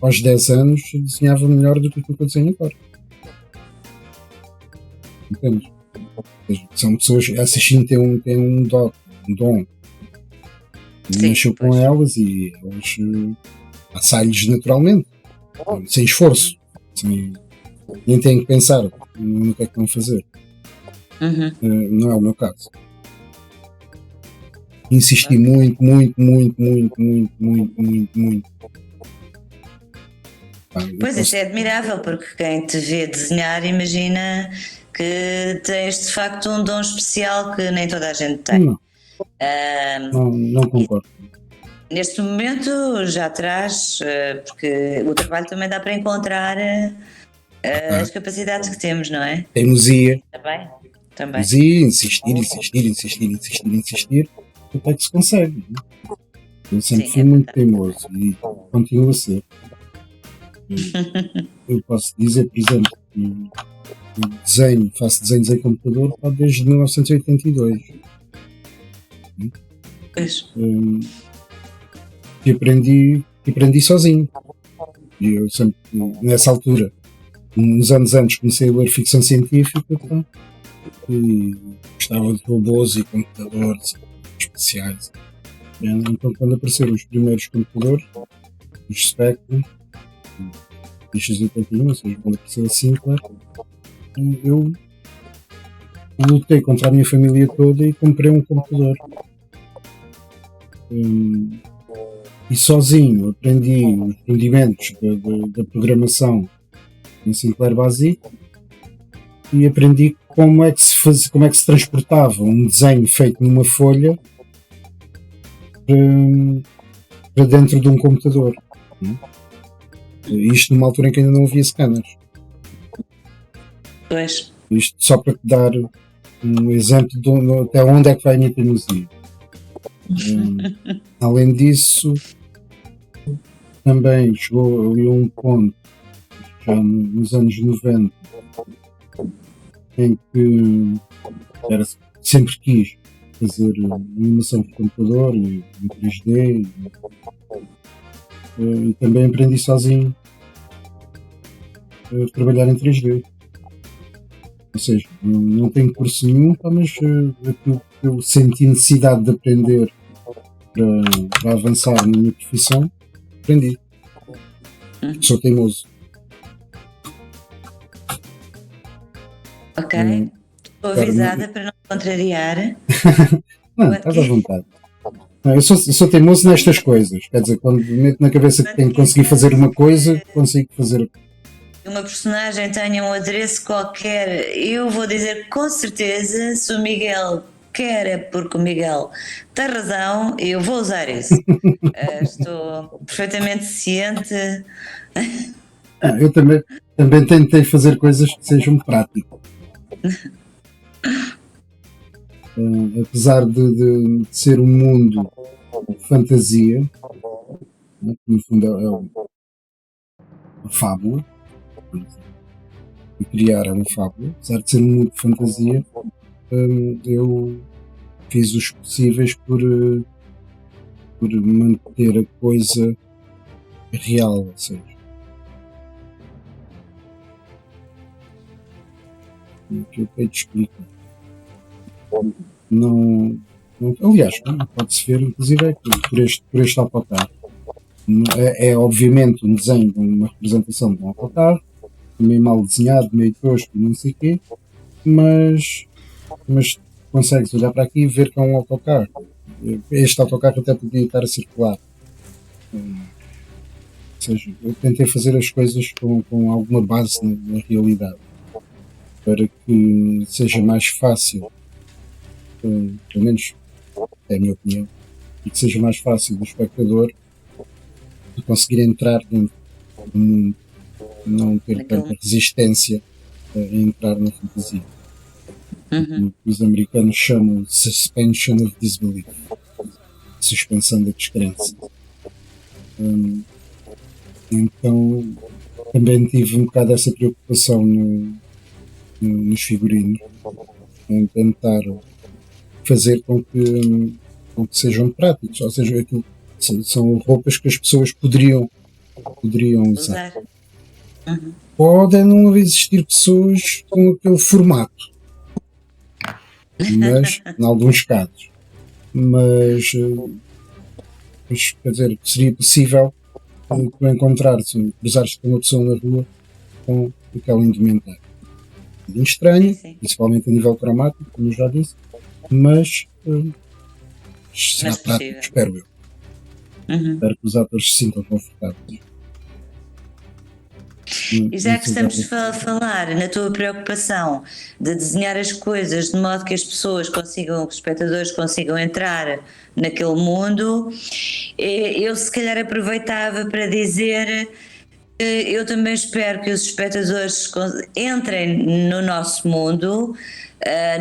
aos 10 anos desenhavam melhor do que o que eu desenho agora. Entendes? São pessoas que assistindo têm um dom. Nasceu com elas e elas sai-lhes naturalmente, sem esforço. Nem têm que pensar no que é que vão fazer. Não é o meu caso. Insisti muito. Pois isso é admirável, porque quem te vê desenhar imagina que tens de facto um dom especial que nem toda a gente tem. Não concordo. Neste momento já traz, porque o trabalho também dá para encontrar as capacidades que temos, não é? Teimosia. Também. Teimosia, insistir, até que se consegue. Eu sempre fui muito teimoso e continuo a ser. Eu posso dizer, por exemplo, que faço desenhos em computador desde 1982. Pois. E aprendi sozinho. E eu sempre, nessa altura, uns anos antes, comecei a ler ficção científica, então, e gostava de robôs e computadores especiais. Então, quando apareceram os primeiros computadores, os Spectrum, os X81, ou seja, quando apareceu a Sinclair, eu lutei contra a minha família toda e comprei um computador. E sozinho aprendi os rudimentos da programação em Sinclair Basic e aprendi como é que se transportava um desenho feito numa folha para dentro de um computador. Isto numa altura em que ainda não havia scanners. Pois. Isto só para te dar um exemplo de até onde é que vai a minha teimosia. Além disso, também chegou ali a um ponto, já nos anos 90, em que sempre quis fazer animação por computador e em 3D e também aprendi sozinho a trabalhar em 3D. Ou seja, não tenho curso nenhum, mas aquilo que eu senti necessidade de aprender para avançar na minha profissão, aprendi. Sou teimoso. Ok. Estou avisada para não contrariar. Não, estás à vontade. Não, eu sou teimoso nestas coisas. Quer dizer, quando me meto na cabeça que tenho que conseguir fazer uma coisa, consigo fazer. Uma personagem tenha um adereço qualquer, eu vou dizer com certeza, se o Miguel quer é porque o Miguel tem razão, eu vou usar isso. Estou perfeitamente ciente. Eu também tentei fazer coisas que sejam práticas. Apesar de ser um mundo de fantasia, né, que no fundo é uma fábula, e criar é uma fábula, apesar de ser um mundo de fantasia, eu fiz os possíveis por manter a coisa real, ou seja, o que eu tenho de explicar. Aliás, pode-se ver, inclusive, por este autocarro. É obviamente um desenho, uma representação de um autocarro, meio mal desenhado, meio tosco, não sei o quê, mas consegues olhar para aqui e ver que é um autocarro. Este autocarro até podia estar a circular. Ou seja, eu tentei fazer as coisas com alguma base na realidade, para que seja mais fácil, pelo menos é a minha opinião, e que seja mais fácil do espectador de conseguir entrar dentro do mundo, não ter tanta resistência a entrar na fantasia. Os americanos chamam de suspension of disbelief, suspensão da descrença. Então também tive um bocado essa preocupação nos figurinos, em tentar fazer com que sejam práticos, ou seja, aquilo são roupas que as pessoas poderiam usar. Podem não existir pessoas com aquele formato, mas em alguns casos, mas quer dizer, seria possível tu encontrar-se, cruzar-se com uma pessoa na rua com aquela indumentária. Muito estranho, principalmente a nível cromático, como eu já disse, mas será prático, espero eu. Espero que os atores se sintam confortáveis. E já que estamos a falar na tua preocupação de desenhar as coisas de modo que as pessoas consigam, que os espectadores consigam entrar naquele mundo, eu se calhar aproveitava para dizer que eu também espero que os espectadores entrem no nosso mundo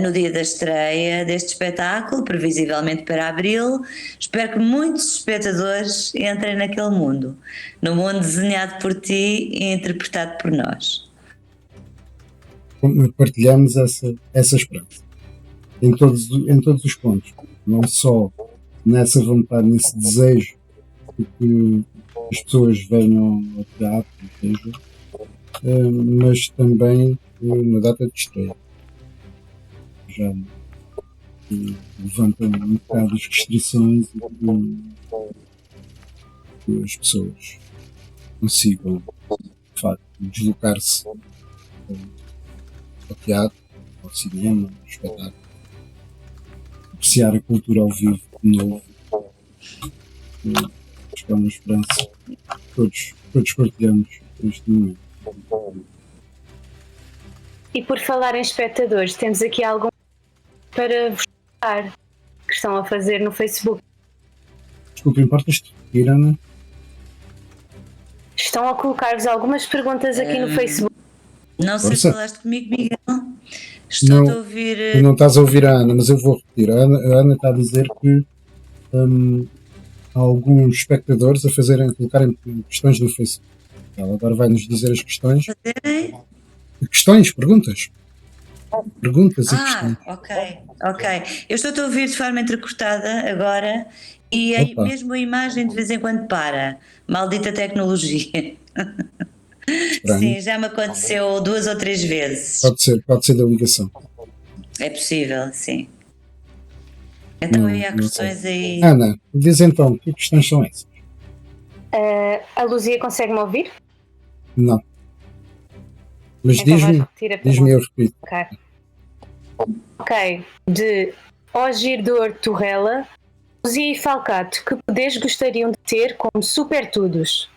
no dia da estreia deste espetáculo, previsivelmente para abril. Espero que muitos espectadores entrem naquele mundo, no mundo desenhado por ti e interpretado por nós. Partilhamos essa esperança em todos os pontos, não só nessa vontade, nesse desejo de que as pessoas venham ao teatro, vejam, mas também uma data de estreia. Já levanta um bocado as restrições e as pessoas consigam, de facto, deslocar-se ao teatro, ao cinema, ao espetáculo, apreciar a cultura ao vivo de novo. Acho que é uma esperança que todos partilhamos neste momento. E por falar em espectadores, temos aqui algum para vos contar que estão a fazer no Facebook. Desculpa, importas-te, Irana? Estão a colocar-vos algumas perguntas aqui no Facebook. Não sei se Força. falaste comigo, Miguel. Estou a ouvir. Tu não estás a ouvir a Ana, mas eu vou repetir. A Ana está a dizer que há alguns espectadores a colocarem questões no Facebook. Ela agora vai nos dizer as questões. Questões, perguntas. Perguntas e questões. Ok. Eu estou a ouvir de forma entrecortada agora e Opa. mesmo a imagem de vez em quando para. Maldita tecnologia. Estranho. Sim, já me aconteceu 2 ou 3 vezes. Pode ser da ligação. É possível, sim. Então aí há Não sei. questões aí. Ana, diz então, que questões são essas? A Luzia consegue-me ouvir? Não. Mas Então vais diz-me, repetir a eu repito. Ok. De Ogidor Torrella, Luzia e Falcato, que poderes gostariam de ter como super tudos?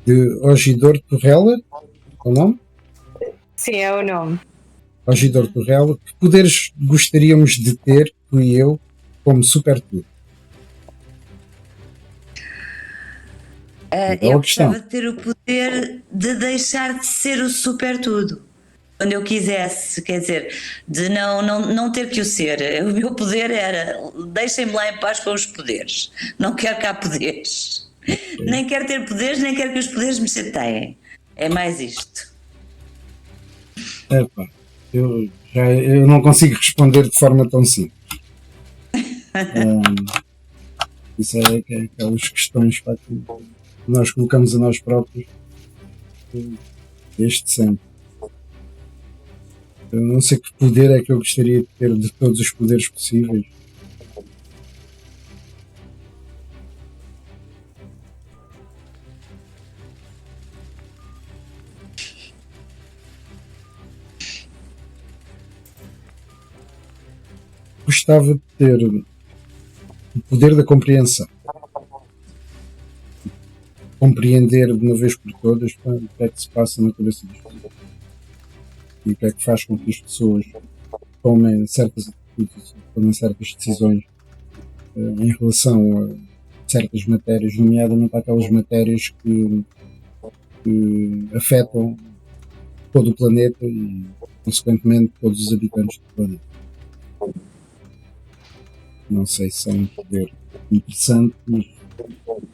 De Ogidor Torrella, é o nome? Sim, é o nome. Ogidor Torrella, que poderes gostaríamos de ter, tu e eu, como super tudo? Eu gostava de ter o poder de deixar de ser o super tudo. Quando eu quisesse, quer dizer, de não ter que o ser. O meu poder era, deixem-me lá em paz com os poderes. Não quero cá poderes. Nem quero ter poderes, nem quero que os poderes me chateiem. É mais isto. Epá, eu não consigo responder de forma tão simples. Isso é aquelas questões para que nós colocamos a nós próprios desde sempre. Eu não sei que poder é que eu gostaria de ter de todos os poderes possíveis. Gostava de ter o poder da compreensão. Compreender de uma vez por todas o que é que se passa na cabeça das pessoas e o que é que faz com que as pessoas tomem certas atitudes, tomem certas decisões em relação a certas matérias, nomeadamente aquelas matérias que afetam todo o planeta e, consequentemente, todos os habitantes do planeta. Não sei se é um poder interessante, mas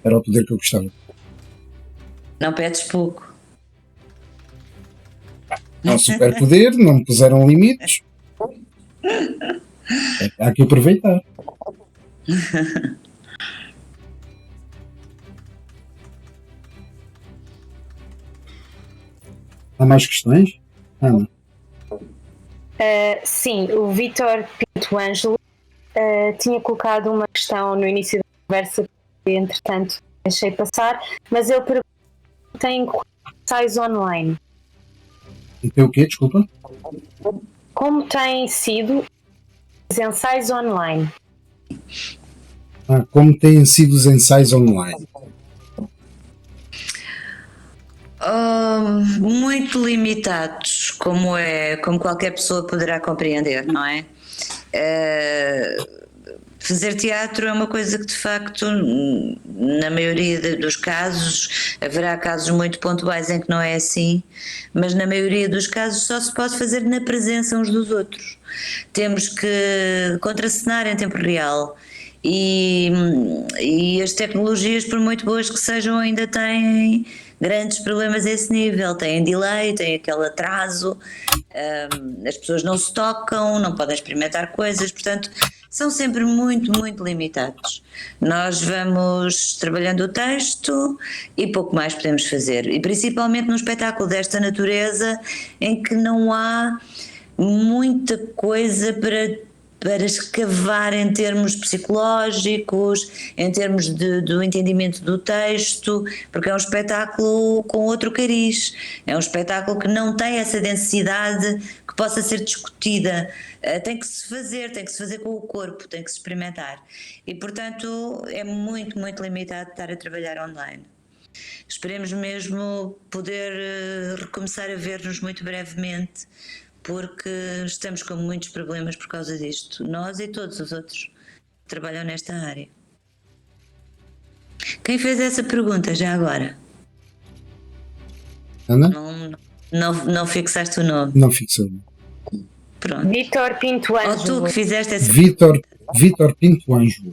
era o poder que eu gostava. Não pedes pouco. Há superpoder, não me puseram limites. Há que aproveitar. Há mais questões? Ana? Sim, o Vítor Pinto Ângelo tinha colocado uma questão no início da conversa que, entretanto, deixei passar, mas ele pergunta se tem ensaios online. Então o quê? Desculpa? Como têm sido os ensaios online? Como têm sido os ensaios online? Muito limitados, como qualquer pessoa poderá compreender, não é? Fazer teatro é uma coisa que, de facto, na maioria dos casos, haverá casos muito pontuais em que não é assim, mas na maioria dos casos só se pode fazer na presença uns dos outros. Temos que contracenar em tempo real e as tecnologias, por muito boas que sejam, ainda têm grandes problemas a esse nível, têm delay, têm aquele atraso, as pessoas não se tocam, não podem experimentar coisas, portanto são sempre muito, muito limitados. Nós vamos trabalhando o texto e pouco mais podemos fazer. E principalmente num espetáculo desta natureza em que não há muita coisa para escavar em termos psicológicos, em termos do entendimento do texto, porque é um espetáculo com outro cariz, é um espetáculo que não tem essa densidade que possa ser discutida. Tem que se fazer com o corpo, tem que se experimentar. E, portanto, é muito, muito limitado estar a trabalhar online. Esperemos mesmo poder recomeçar a ver-nos muito brevemente, porque estamos com muitos problemas por causa disto, nós e todos os outros que trabalham nesta área. Quem fez essa pergunta já agora? Ana? Não fixaste o nome? Não fixou. Pronto. Vítor Pinto Ou Ângelo. tu que fizeste essa Vítor Pinto Ângelo.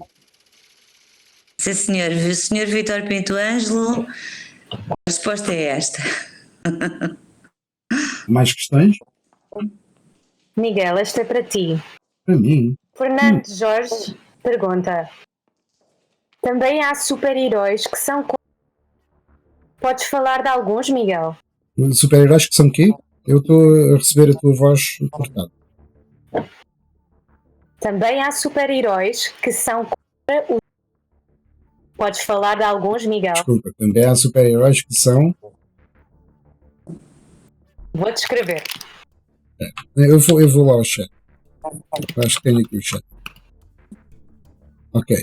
Sim, senhor. Senhor Vítor Pinto Ângelo, a resposta é esta. Mais questões? Miguel, esta é para ti. Para mim. Fernando Jorge pergunta: também há super-heróis que são. Podes falar de alguns, Miguel? Super-heróis que são quê? Eu estou a receber a tua voz cortada. Também há super-heróis que são contra o. Podes falar de alguns, Miguel? Desculpa, também há super-heróis que são. Vou descrever. Eu vou lá ao chat. Acho que tenho aqui o chat. Ok.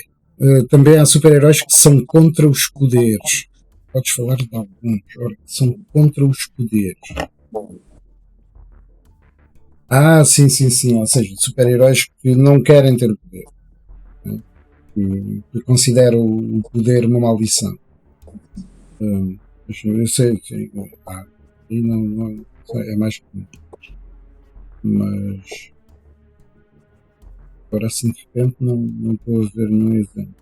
Também há super-heróis que são contra os poderes. Podes falar de alguns. Ora, são contra os poderes. Ah, sim. Ou seja, super-heróis que não querem ter poder. Né? Que consideram o poder uma maldição. Eu sei. E não é mais que. Mas agora assim de repente não estou a ver nenhum exemplo.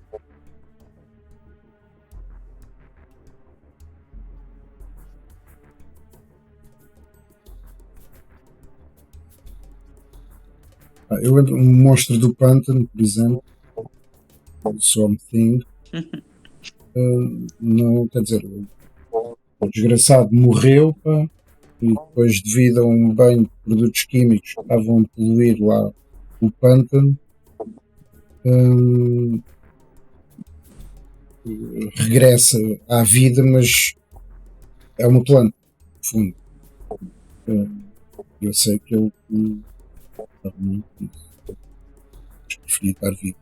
Eu lembro um monstro do pântano, por exemplo, o Swamp Thing. Não, quer dizer, o desgraçado morreu, pá, e depois, devido a um banho de produtos químicos que estavam a poluir lá o pântano, regressa à vida, mas é uma planta, no fundo. Eu sei que ele estava muito disso, mas preferia estar vivo.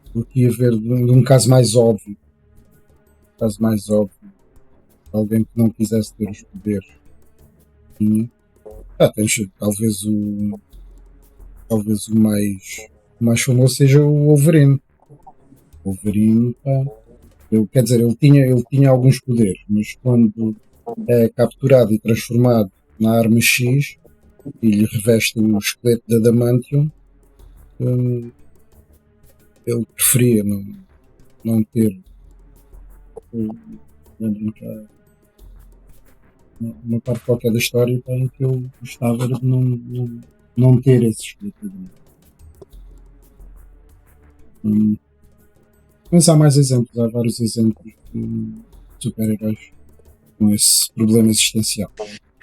Estou aqui a ver de um caso mais óbvio. Alguém que não quisesse ter os poderes. Tens, talvez o mais famoso seja o Wolverine. O Wolverine, quer dizer, ele tinha alguns poderes, mas quando é capturado e transformado na arma X e lhe reveste o esqueleto de Adamantium, ele preferia não ter. Lembro-me que há uma parte qualquer da história em que eu gostava de não ter esse esqueleto. Mas há mais exemplos, há vários exemplos de super-heróis com esse problema existencial.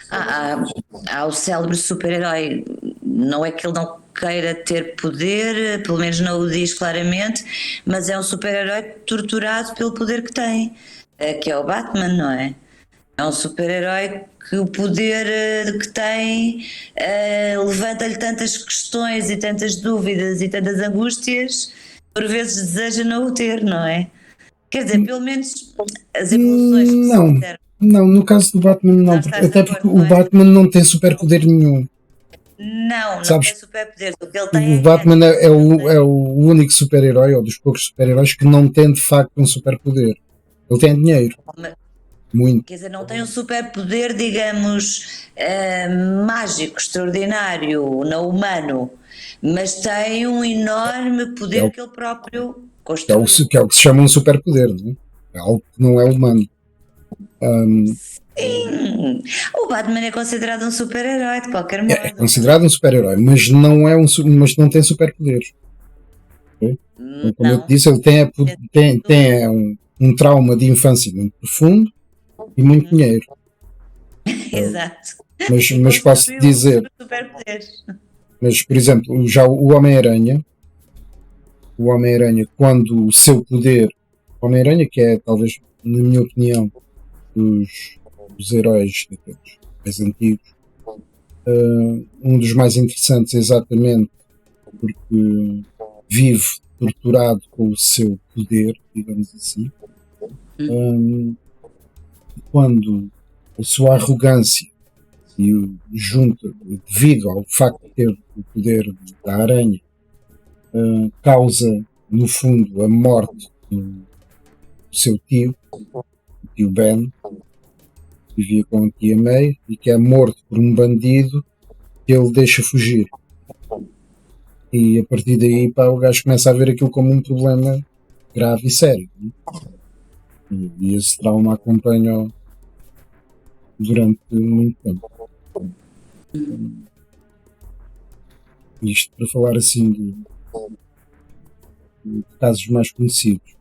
Há o célebre super-herói, não é que ele não queira ter poder, pelo menos não o diz claramente, mas é um super-herói torturado pelo poder que tem, que é o Batman, não é? É um super-herói que o poder que tem levanta-lhe tantas questões e tantas dúvidas e tantas angústias, por vezes deseja não o ter, não é? Quer dizer, pelo menos as evoluções que se fizeram. Não, no caso do Batman não, até porque o Batman não tem superpoder nenhum. Não Sabes, tem superpoderes. O que ele tem o Batman é o único super-herói, ou dos poucos super-heróis, que não tem de facto um superpoder. Ele tem dinheiro. Muito. Quer dizer, não tem um superpoder, digamos, mágico, extraordinário, não humano, mas tem um enorme poder que ele próprio construiu. Que é o que se chama um superpoder, não é? É algo que não é humano. O Batman é considerado um super-herói de qualquer É modo. considerado um super-herói, mas mas não tem superpoderes. Ok? Então, como eu te Não. disse, ele tem um trauma de infância muito profundo e muito dinheiro. Exato. Mas E posso te construiu dizer, superpoderes. mas por exemplo, já o Homem-Aranha, quando o seu poder, o Homem-Aranha, que é talvez, na minha opinião, dos heróis daqueles mais antigos, um dos mais interessantes exatamente porque vive torturado com o seu poder, digamos assim. Quando a sua arrogância e junta, devido ao facto de ter o poder da aranha, causa no fundo a morte do seu tio, o tio Ben, que vivia com a tia May e que é morto por um bandido que ele deixa fugir. E a partir daí, pá, o gajo começa a ver aquilo como um problema grave e sério. E esse trauma acompanha-o durante muito tempo. Isto para falar assim de casos mais conhecidos.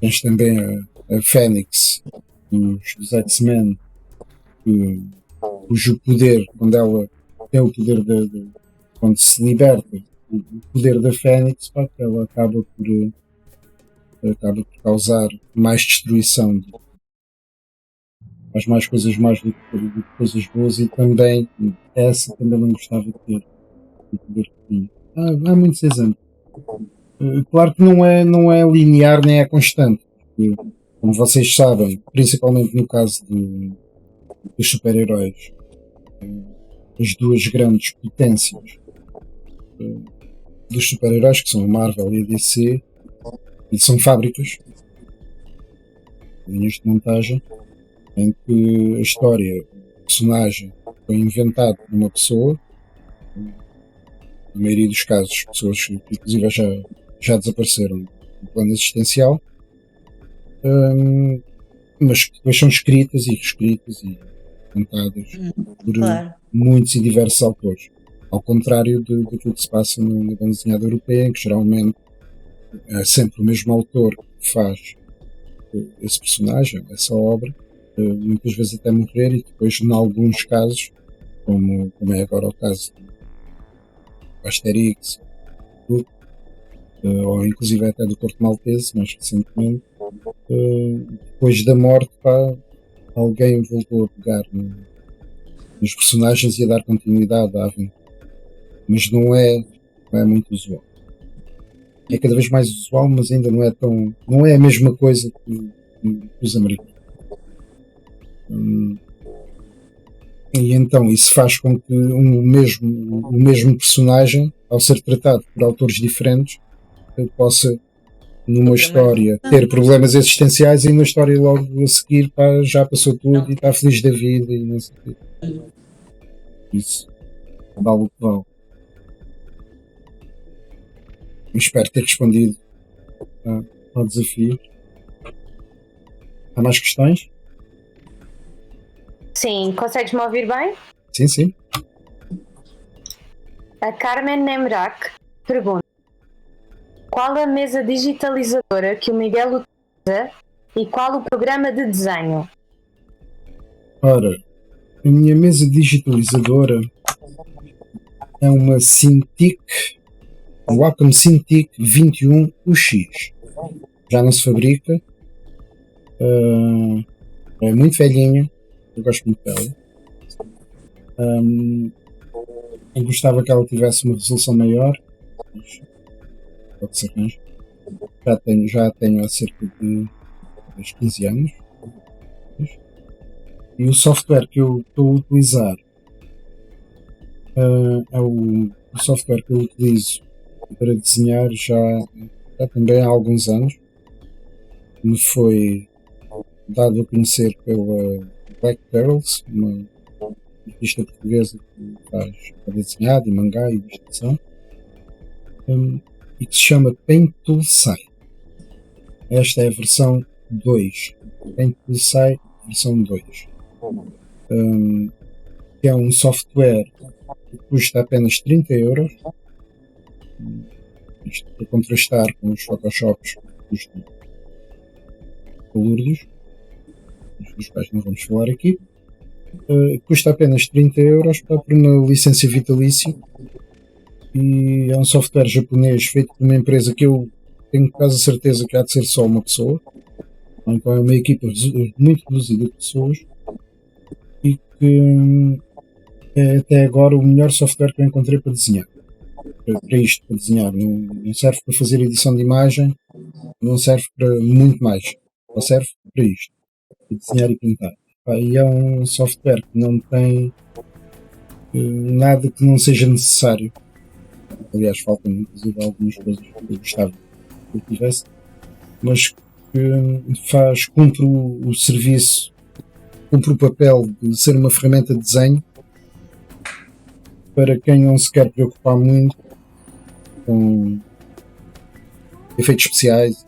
Tens também a Fênix dos X-Men, cujo poder, quando ela tem o poder quando se liberta o poder da Fênix, pá, ela acaba por causar mais destruição, faz mais coisas más do que coisas boas, e também essa também não gostava de ter o poder que tinha. Há muitos exemplos. Claro que não é linear nem é constante, porque, como vocês sabem, principalmente no caso dos super-heróis, as duas grandes potências dos super-heróis, que são a Marvel e a DC, e são fábricas, linhas de montagem, em que a história, o personagem foi inventado por uma pessoa, na maioria dos casos, pessoas que inclusive já desapareceram do plano existencial, mas que depois são escritas e reescritas e cantadas por Claro. muitos e diversos autores. Ao contrário daquilo que se passa na banda desenhada europeia, em que geralmente é sempre o mesmo autor que faz esse personagem, essa obra, muitas vezes até morrer, e depois, em alguns casos, como é agora o caso do Asterix, ou inclusive até do Corto Maltese, mais recentemente, depois da morte, pá, alguém voltou a pegar nos personagens e a dar continuidade à aventura. Mas não é muito usual. É cada vez mais usual, mas ainda não é a mesma coisa que os americanos. E então isso faz com que o mesmo personagem, ao ser tratado por autores diferentes, possa, numa história, ter problemas existenciais, e na história logo a seguir, pá, já passou tudo e está feliz da vida e não sei o quê. Isso vale o que vale. Espero ter respondido ao desafio. Há mais questões? Sim, consegues-me ouvir bem? Sim, sim. A Carmen Nemrak pergunta: qual a mesa digitalizadora que o Miguel utiliza e qual o programa de desenho? Ora, a minha mesa digitalizadora é uma Cintiq, um Wacom Cintiq 21 UX. Já não se fabrica. É muito velhinha. Eu gosto muito dela. Eu gostava que ela tivesse uma resolução maior, mas pode ser arranjo. Já a tenho há cerca de 15 anos. E o software que eu estou a utilizar é o software que eu utilizo para desenhar já também há alguns anos. Me foi dado a conhecer pela Black Girls, uma artista portuguesa que faz desenhado e mangá e ilustração, e que se chama Paint Toolsai. Esta é a versão 2. Paint Toolsai versão 2. que é um software que custa apenas 30€. Isto para contrastar com os Photoshops que custam valores, dos quais não vamos falar aqui. Custa apenas 30€, está por uma licença vitalícia e é um software japonês feito por uma empresa que eu tenho quase certeza que há de ser só uma pessoa. Então é uma equipa muito reduzida de pessoas e que é até agora o melhor software que eu encontrei para desenhar. Para isto, para desenhar, não serve para fazer edição de imagem, não serve para muito mais, só serve para isto, para desenhar e pintar. E é um software que não tem nada que não seja necessário. Aliás, faltam inclusive algumas coisas que eu gostava que eu tivesse, mas que cumpre o serviço, cumpre o papel de ser uma ferramenta de desenho para quem não se quer preocupar muito com efeitos especiais,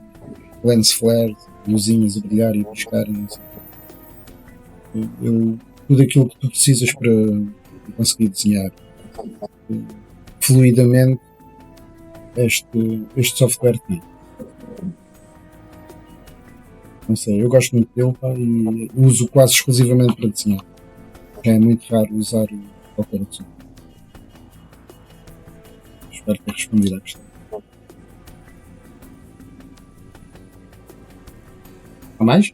lens flare, luzinhas a brilhar e a piscar. Tudo aquilo que tu precisas para conseguir desenhar fluidamente, este software tem. Não sei, eu gosto muito dele, pá, e uso quase exclusivamente para desenhar. Já é muito raro usar qualquer outro software. Espero ter respondido à questão. Há mais?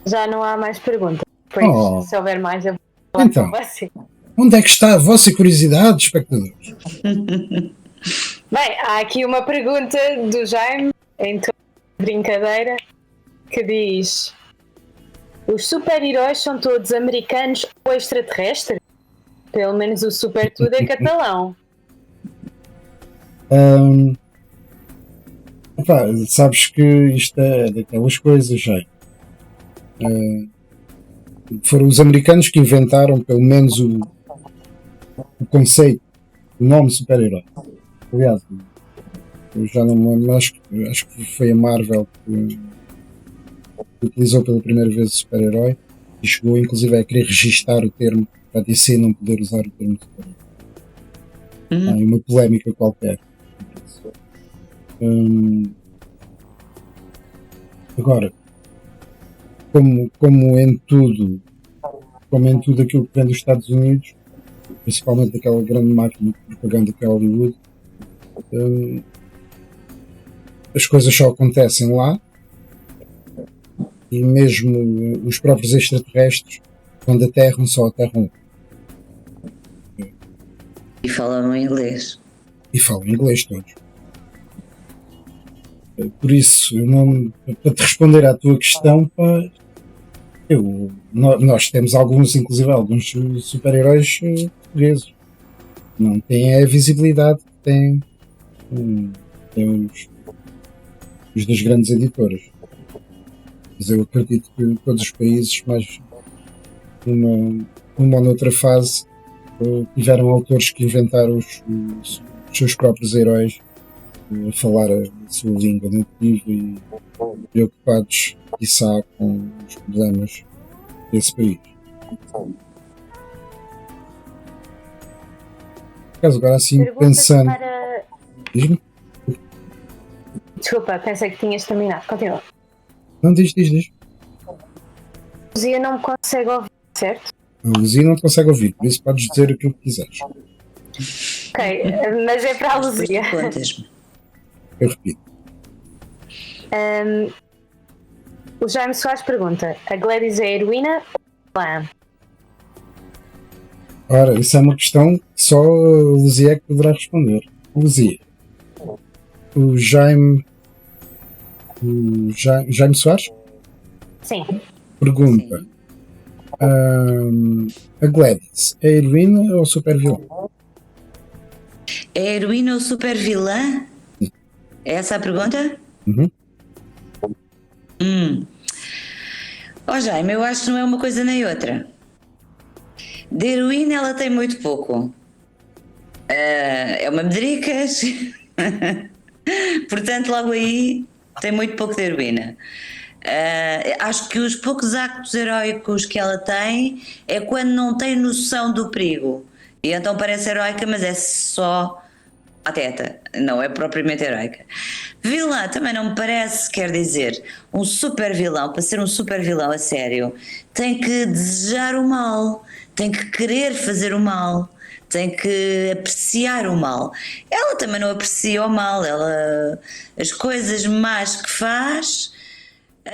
Já não há mais perguntas. Pois, se houver mais, eu vou falar então, com você. Onde é que está a vossa curiosidade, espectadores? Bem, há aqui uma pergunta do Jaime, em toda brincadeira, que diz: os super-heróis são todos americanos ou extraterrestres? Pelo menos o super tudo é catalão. Sabes que isto é daquelas coisas, já. Foram os americanos que inventaram pelo menos o conceito, o nome super-herói. Aliás, eu já não me lembro, acho que foi a Marvel que utilizou pela primeira vez o super-herói e chegou inclusive a querer registar o termo para a DC não poder usar o termo super-herói. Há uma polémica qualquer. Agora, como em tudo aquilo que vem dos Estados Unidos, principalmente daquela grande máquina de propaganda que é Hollywood, as coisas só acontecem lá e mesmo os próprios extraterrestres, quando aterram, só aterram. E falam inglês. E falam inglês todos. Por isso, para te responder à tua questão, nós temos alguns super-heróis portugueses. Não têm a visibilidade que têm os das grandes editoras. Mas eu acredito que todos os países, mais uma ou noutra fase, tiveram autores que inventaram os seus próprios heróis a falar a sua língua nativa e preocupados, quiçá, com os problemas desse país. Por acaso, agora assim, pensando... Para... Diz-me? Desculpa, pensei que tinhas terminado. Continua. Não, diz. A Luzia não me consegue ouvir, certo? A Luzia não te consegue ouvir, por isso podes dizer aquilo que quiseres. Ok, mas é para a Luzia. Eu repito. O Jaime Soares pergunta: a Gladys é a heroína ou a vilã? Ora, isso é uma questão que só a Luzia é que poderá responder. Luzia. O Jaime Soares? Sim. Pergunta: a Gladys é a heroína ou super vilã? É a heroína ou super vilã? É essa a pergunta? Uhum. Jaime, eu acho que não é uma coisa nem outra. De heroína ela tem muito pouco. É uma medricas. Portanto, logo aí tem muito pouco de heroína. Acho que os poucos actos heróicos que ela tem é quando não tem noção do perigo. E então parece heroica, mas é só pateta, não é propriamente heroica. Vilã também não me parece, quer dizer, um super vilão, para ser um super vilão a sério, tem que desejar o mal, tem que querer fazer o mal, tem que apreciar o mal. Ela também não aprecia o mal, as coisas más que faz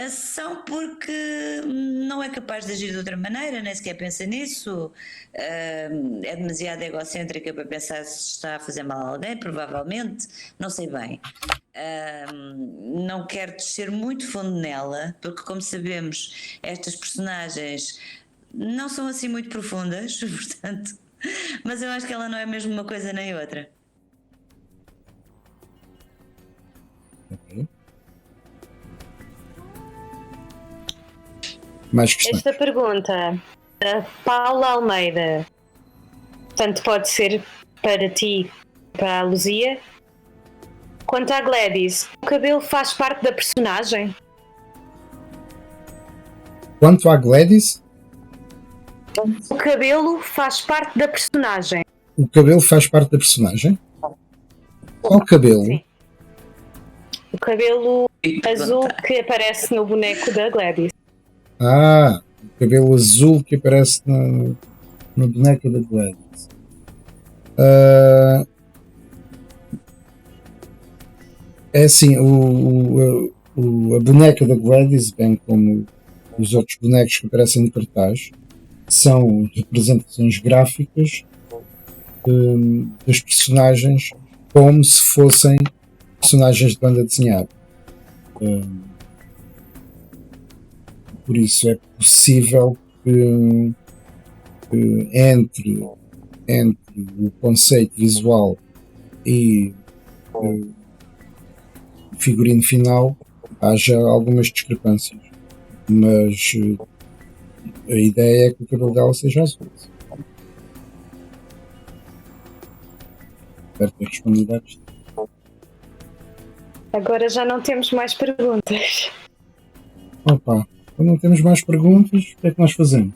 são porque não é capaz de agir de outra maneira, nem sequer pensa nisso, é demasiado egocêntrica para pensar se está a fazer mal a alguém, provavelmente, não sei bem. Não quero descer muito fundo nela, porque como sabemos, estas personagens não são assim muito profundas, portanto, mas eu acho que ela não é mesmo uma coisa nem outra. Ok. Mais questões? Esta pergunta, a Paula Almeida, portanto pode ser para ti, para a Luzia. Quanto à Gladys, o cabelo faz parte da personagem? Quanto à Gladys, O cabelo faz parte da personagem. o cabelo faz parte da personagem? Qual cabelo? Sim. O cabelo azul que aparece no boneco da Gladys. Ah, o cabelo azul que aparece no boneco da Gladys. É assim, a boneca da Gladys, bem como os outros bonecos que aparecem no cartaz, são representações gráficas das personagens como se fossem personagens de banda desenhada. Por isso é possível que entre o conceito visual e o figurino final haja algumas discrepâncias, mas a ideia é que o cabelo dela seja azul. Espero ter respondido à questão. Agora já não temos mais perguntas. Opa, quando não temos mais perguntas, o que é que nós fazemos?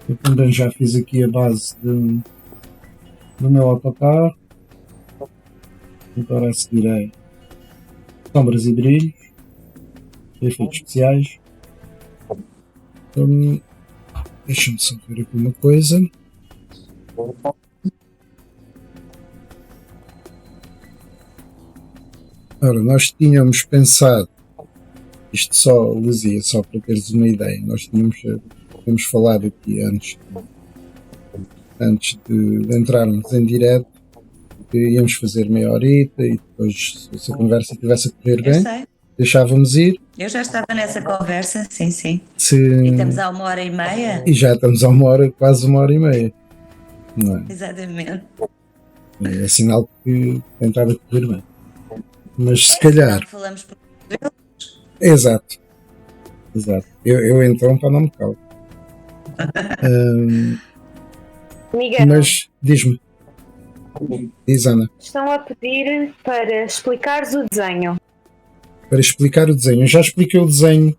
Eu também já fiz aqui a base do meu autocarro. Agora a seguir é sombras e brilhos, efeitos especiais. Deixa-me só ver aqui uma coisa. Ora, nós tínhamos pensado, isto só, Luzia, só para teres uma ideia, nós tínhamos falado aqui antes de entrarmos em direto, que íamos fazer meia horita e depois, se a conversa estivesse a correr bem, deixávamos ir. Eu já estava nessa conversa, sim. E estamos a 1h30. E já estamos a quase 1h30. Não é? Exatamente. É sinal que tentava correr bem. Mas se calhar. Falamos por... Exato. Eu então para não me calo. Miguel, mas diz-me. Diz, Ana. estão a pedir para explicares o desenho. Para explicar o desenho. Eu já expliquei o desenho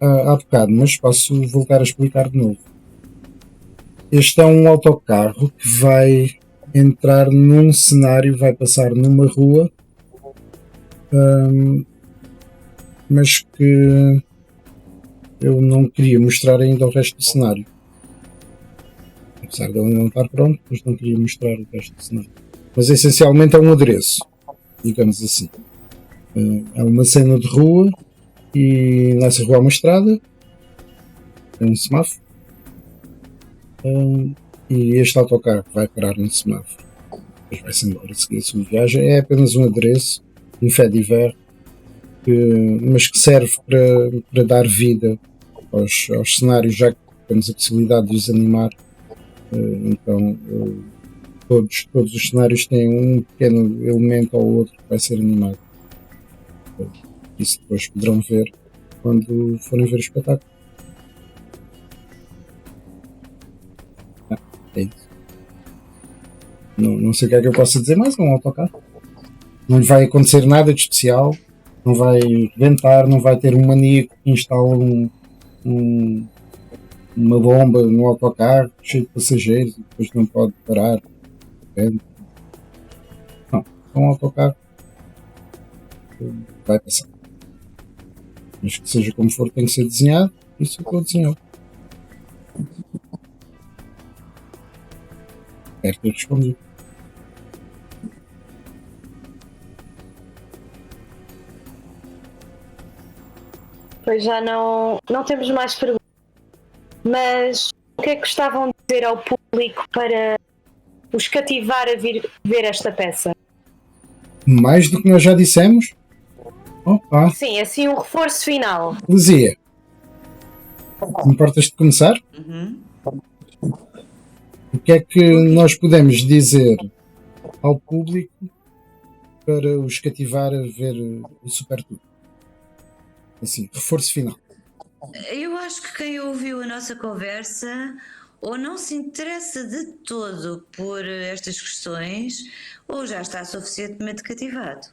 há bocado, mas posso voltar a explicar de novo. Este é um autocarro que vai entrar num cenário, vai passar numa rua, mas que eu não queria mostrar ainda o resto do cenário. Apesar de ele não estar pronto, mas não queria mostrar o resto do cenário. Mas essencialmente é um adereço, digamos assim. É uma cena de rua e nessa rua há uma estrada, tem um semáforo, e este autocarro vai parar no semáforo. Depois vai-se embora, seguir a sua viagem. É apenas um adereço, um fait divers, mas que serve para dar vida aos cenários, já que temos a possibilidade de os animar. Então todos os cenários têm um pequeno elemento ou outro que vai ser animado. Isso depois poderão ver quando forem ver o espetáculo. É isso. Não sei o que é que eu posso dizer mais, é um autocarro. Não lhe vai acontecer nada de especial, não vai rebentar, não vai ter um maníaco que instala uma bomba no autocarro cheio de passageiros e depois não pode parar. Não, é um autocarro que vai passar. Mas que seja como for, tem que ser desenhado. Isso é que eu desenhou. Espero ter respondido. Pois já não temos mais perguntas. Mas o que é que gostavam de dizer ao público para os cativar a vir ver esta peça? Mais do que nós já dissemos? Opa! Sim, assim um reforço final. Luzia, importas de começar? Uhum. O que é que nós podemos dizer ao público para os cativar a ver o Super Tudo? Assim, reforço final. Eu acho que quem ouviu a nossa conversa ou não se interessa de todo por estas questões ou já está suficientemente cativado.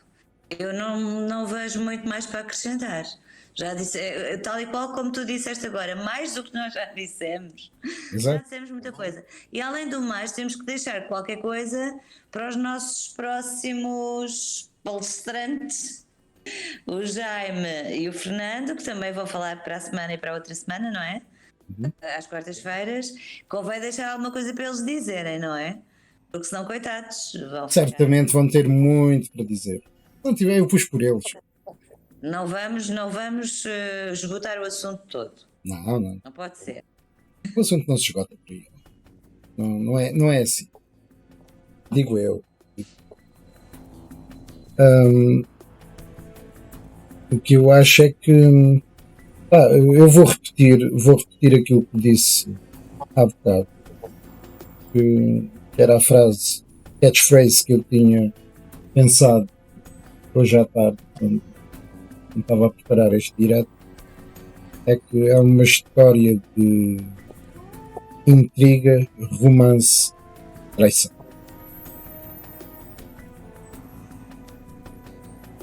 Eu não vejo muito mais para acrescentar. Já disse, tal e qual como tu disseste agora, mais do que nós já dissemos. Já Exato? dissemos muita coisa. E além do mais, temos que deixar qualquer coisa para os nossos próximos palestrantes, o Jaime e o Fernando, que também vão falar para a semana e para a outra semana, não é? Às quartas-feiras. Convém deixar alguma coisa para eles dizerem, não é? Porque senão, coitados, vão ficar. Certamente vão ter muito para dizer. Se não tiver, eu pus por eles. Não vamos esgotar o assunto todo. Não. Não pode ser. O assunto não se esgota por aí. Não é assim. Digo eu. O que eu acho é que. Eu vou repetir aquilo que disse há bocado. Que era a frase, catchphrase que eu tinha pensado hoje à tarde, quando estava a preparar este direto. É que é uma história de intriga, romance, traição.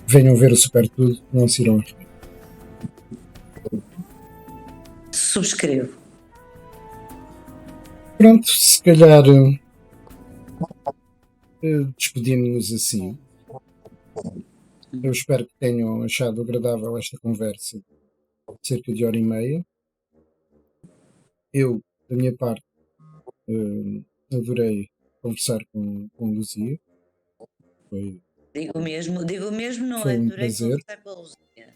Venham ver o Super Tudo, não se irão arrepender. Subscrevo. Pronto, se calhar despedimos-nos assim. Eu espero que tenham achado agradável esta conversa de cerca de hora e meia. Eu, da minha parte, adorei conversar com Luzia. Digo mesmo, não Foi um adorei prazer. conversar com a Luzia.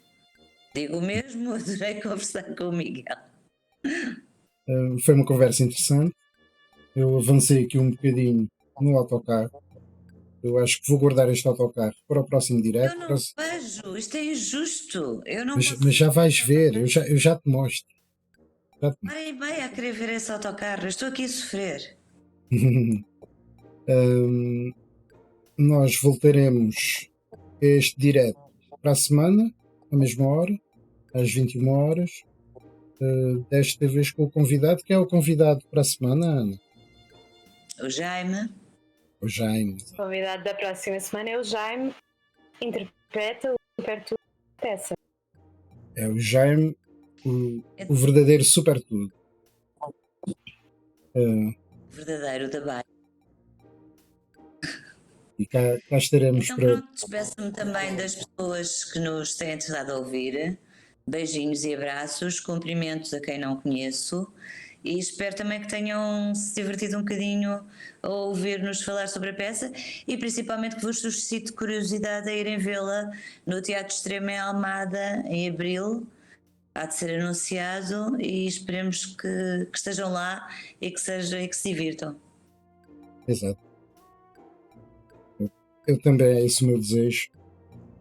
Digo mesmo, adorei conversar com o Miguel. Foi uma conversa interessante. Eu avancei aqui um bocadinho no autocarro. Eu acho que vou guardar este autocarro para o próximo direto. Eu não vejo, isto é injusto. Eu não Mas já vais ver, eu já te mostro. Hora e meia a querer ver esse autocarro, eu estou aqui a sofrer. Nós voltaremos a este direto para a semana, à mesma hora, às 21 horas. Desta vez com o convidado, que é o convidado para a semana, Ana. O Jaime. O Jaime. O convidado da próxima semana é o Jaime, interpreta o Super Tudo peça. É o Jaime, o verdadeiro Super Tudo. Verdadeiro da Baia. E cá estaremos então, para. Pronto, despeço-me também das pessoas que nos têm estado a ouvir. Beijinhos e abraços, cumprimentos a quem não conheço e espero também que tenham se divertido um bocadinho a ouvir-nos falar sobre a peça e principalmente que vos suscite curiosidade a irem vê-la no Teatro Extremo em Almada em abril. Há de ser anunciado e esperemos que estejam lá e que se divirtam. Exato. Eu também, é esse o meu desejo,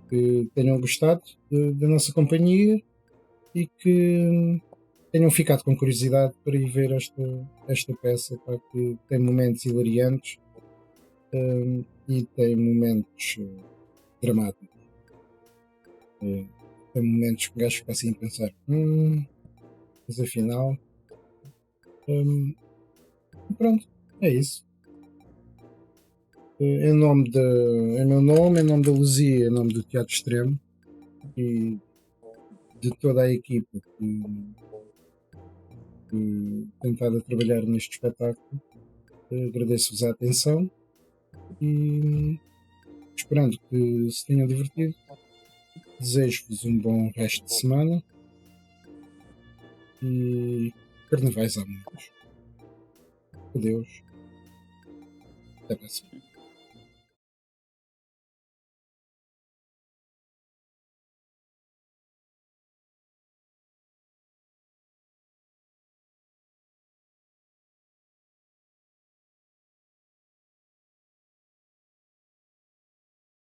que tenham gostado da nossa companhia e que tenham ficado com curiosidade para ir ver esta peça, pá, que tem momentos hilariantes e tem momentos dramáticos. Tem momentos que o gajo fica assim a pensar, mas afinal, pronto, é isso. Em nome em meu nome, em nome da Luzia, em nome do Teatro Extremo e de toda a equipa que tem estado a trabalhar neste espetáculo, agradeço-vos a atenção e esperando que se tenham divertido, desejo-vos um bom resto de semana e carnavais há muitos. Adeus. Até a próxima.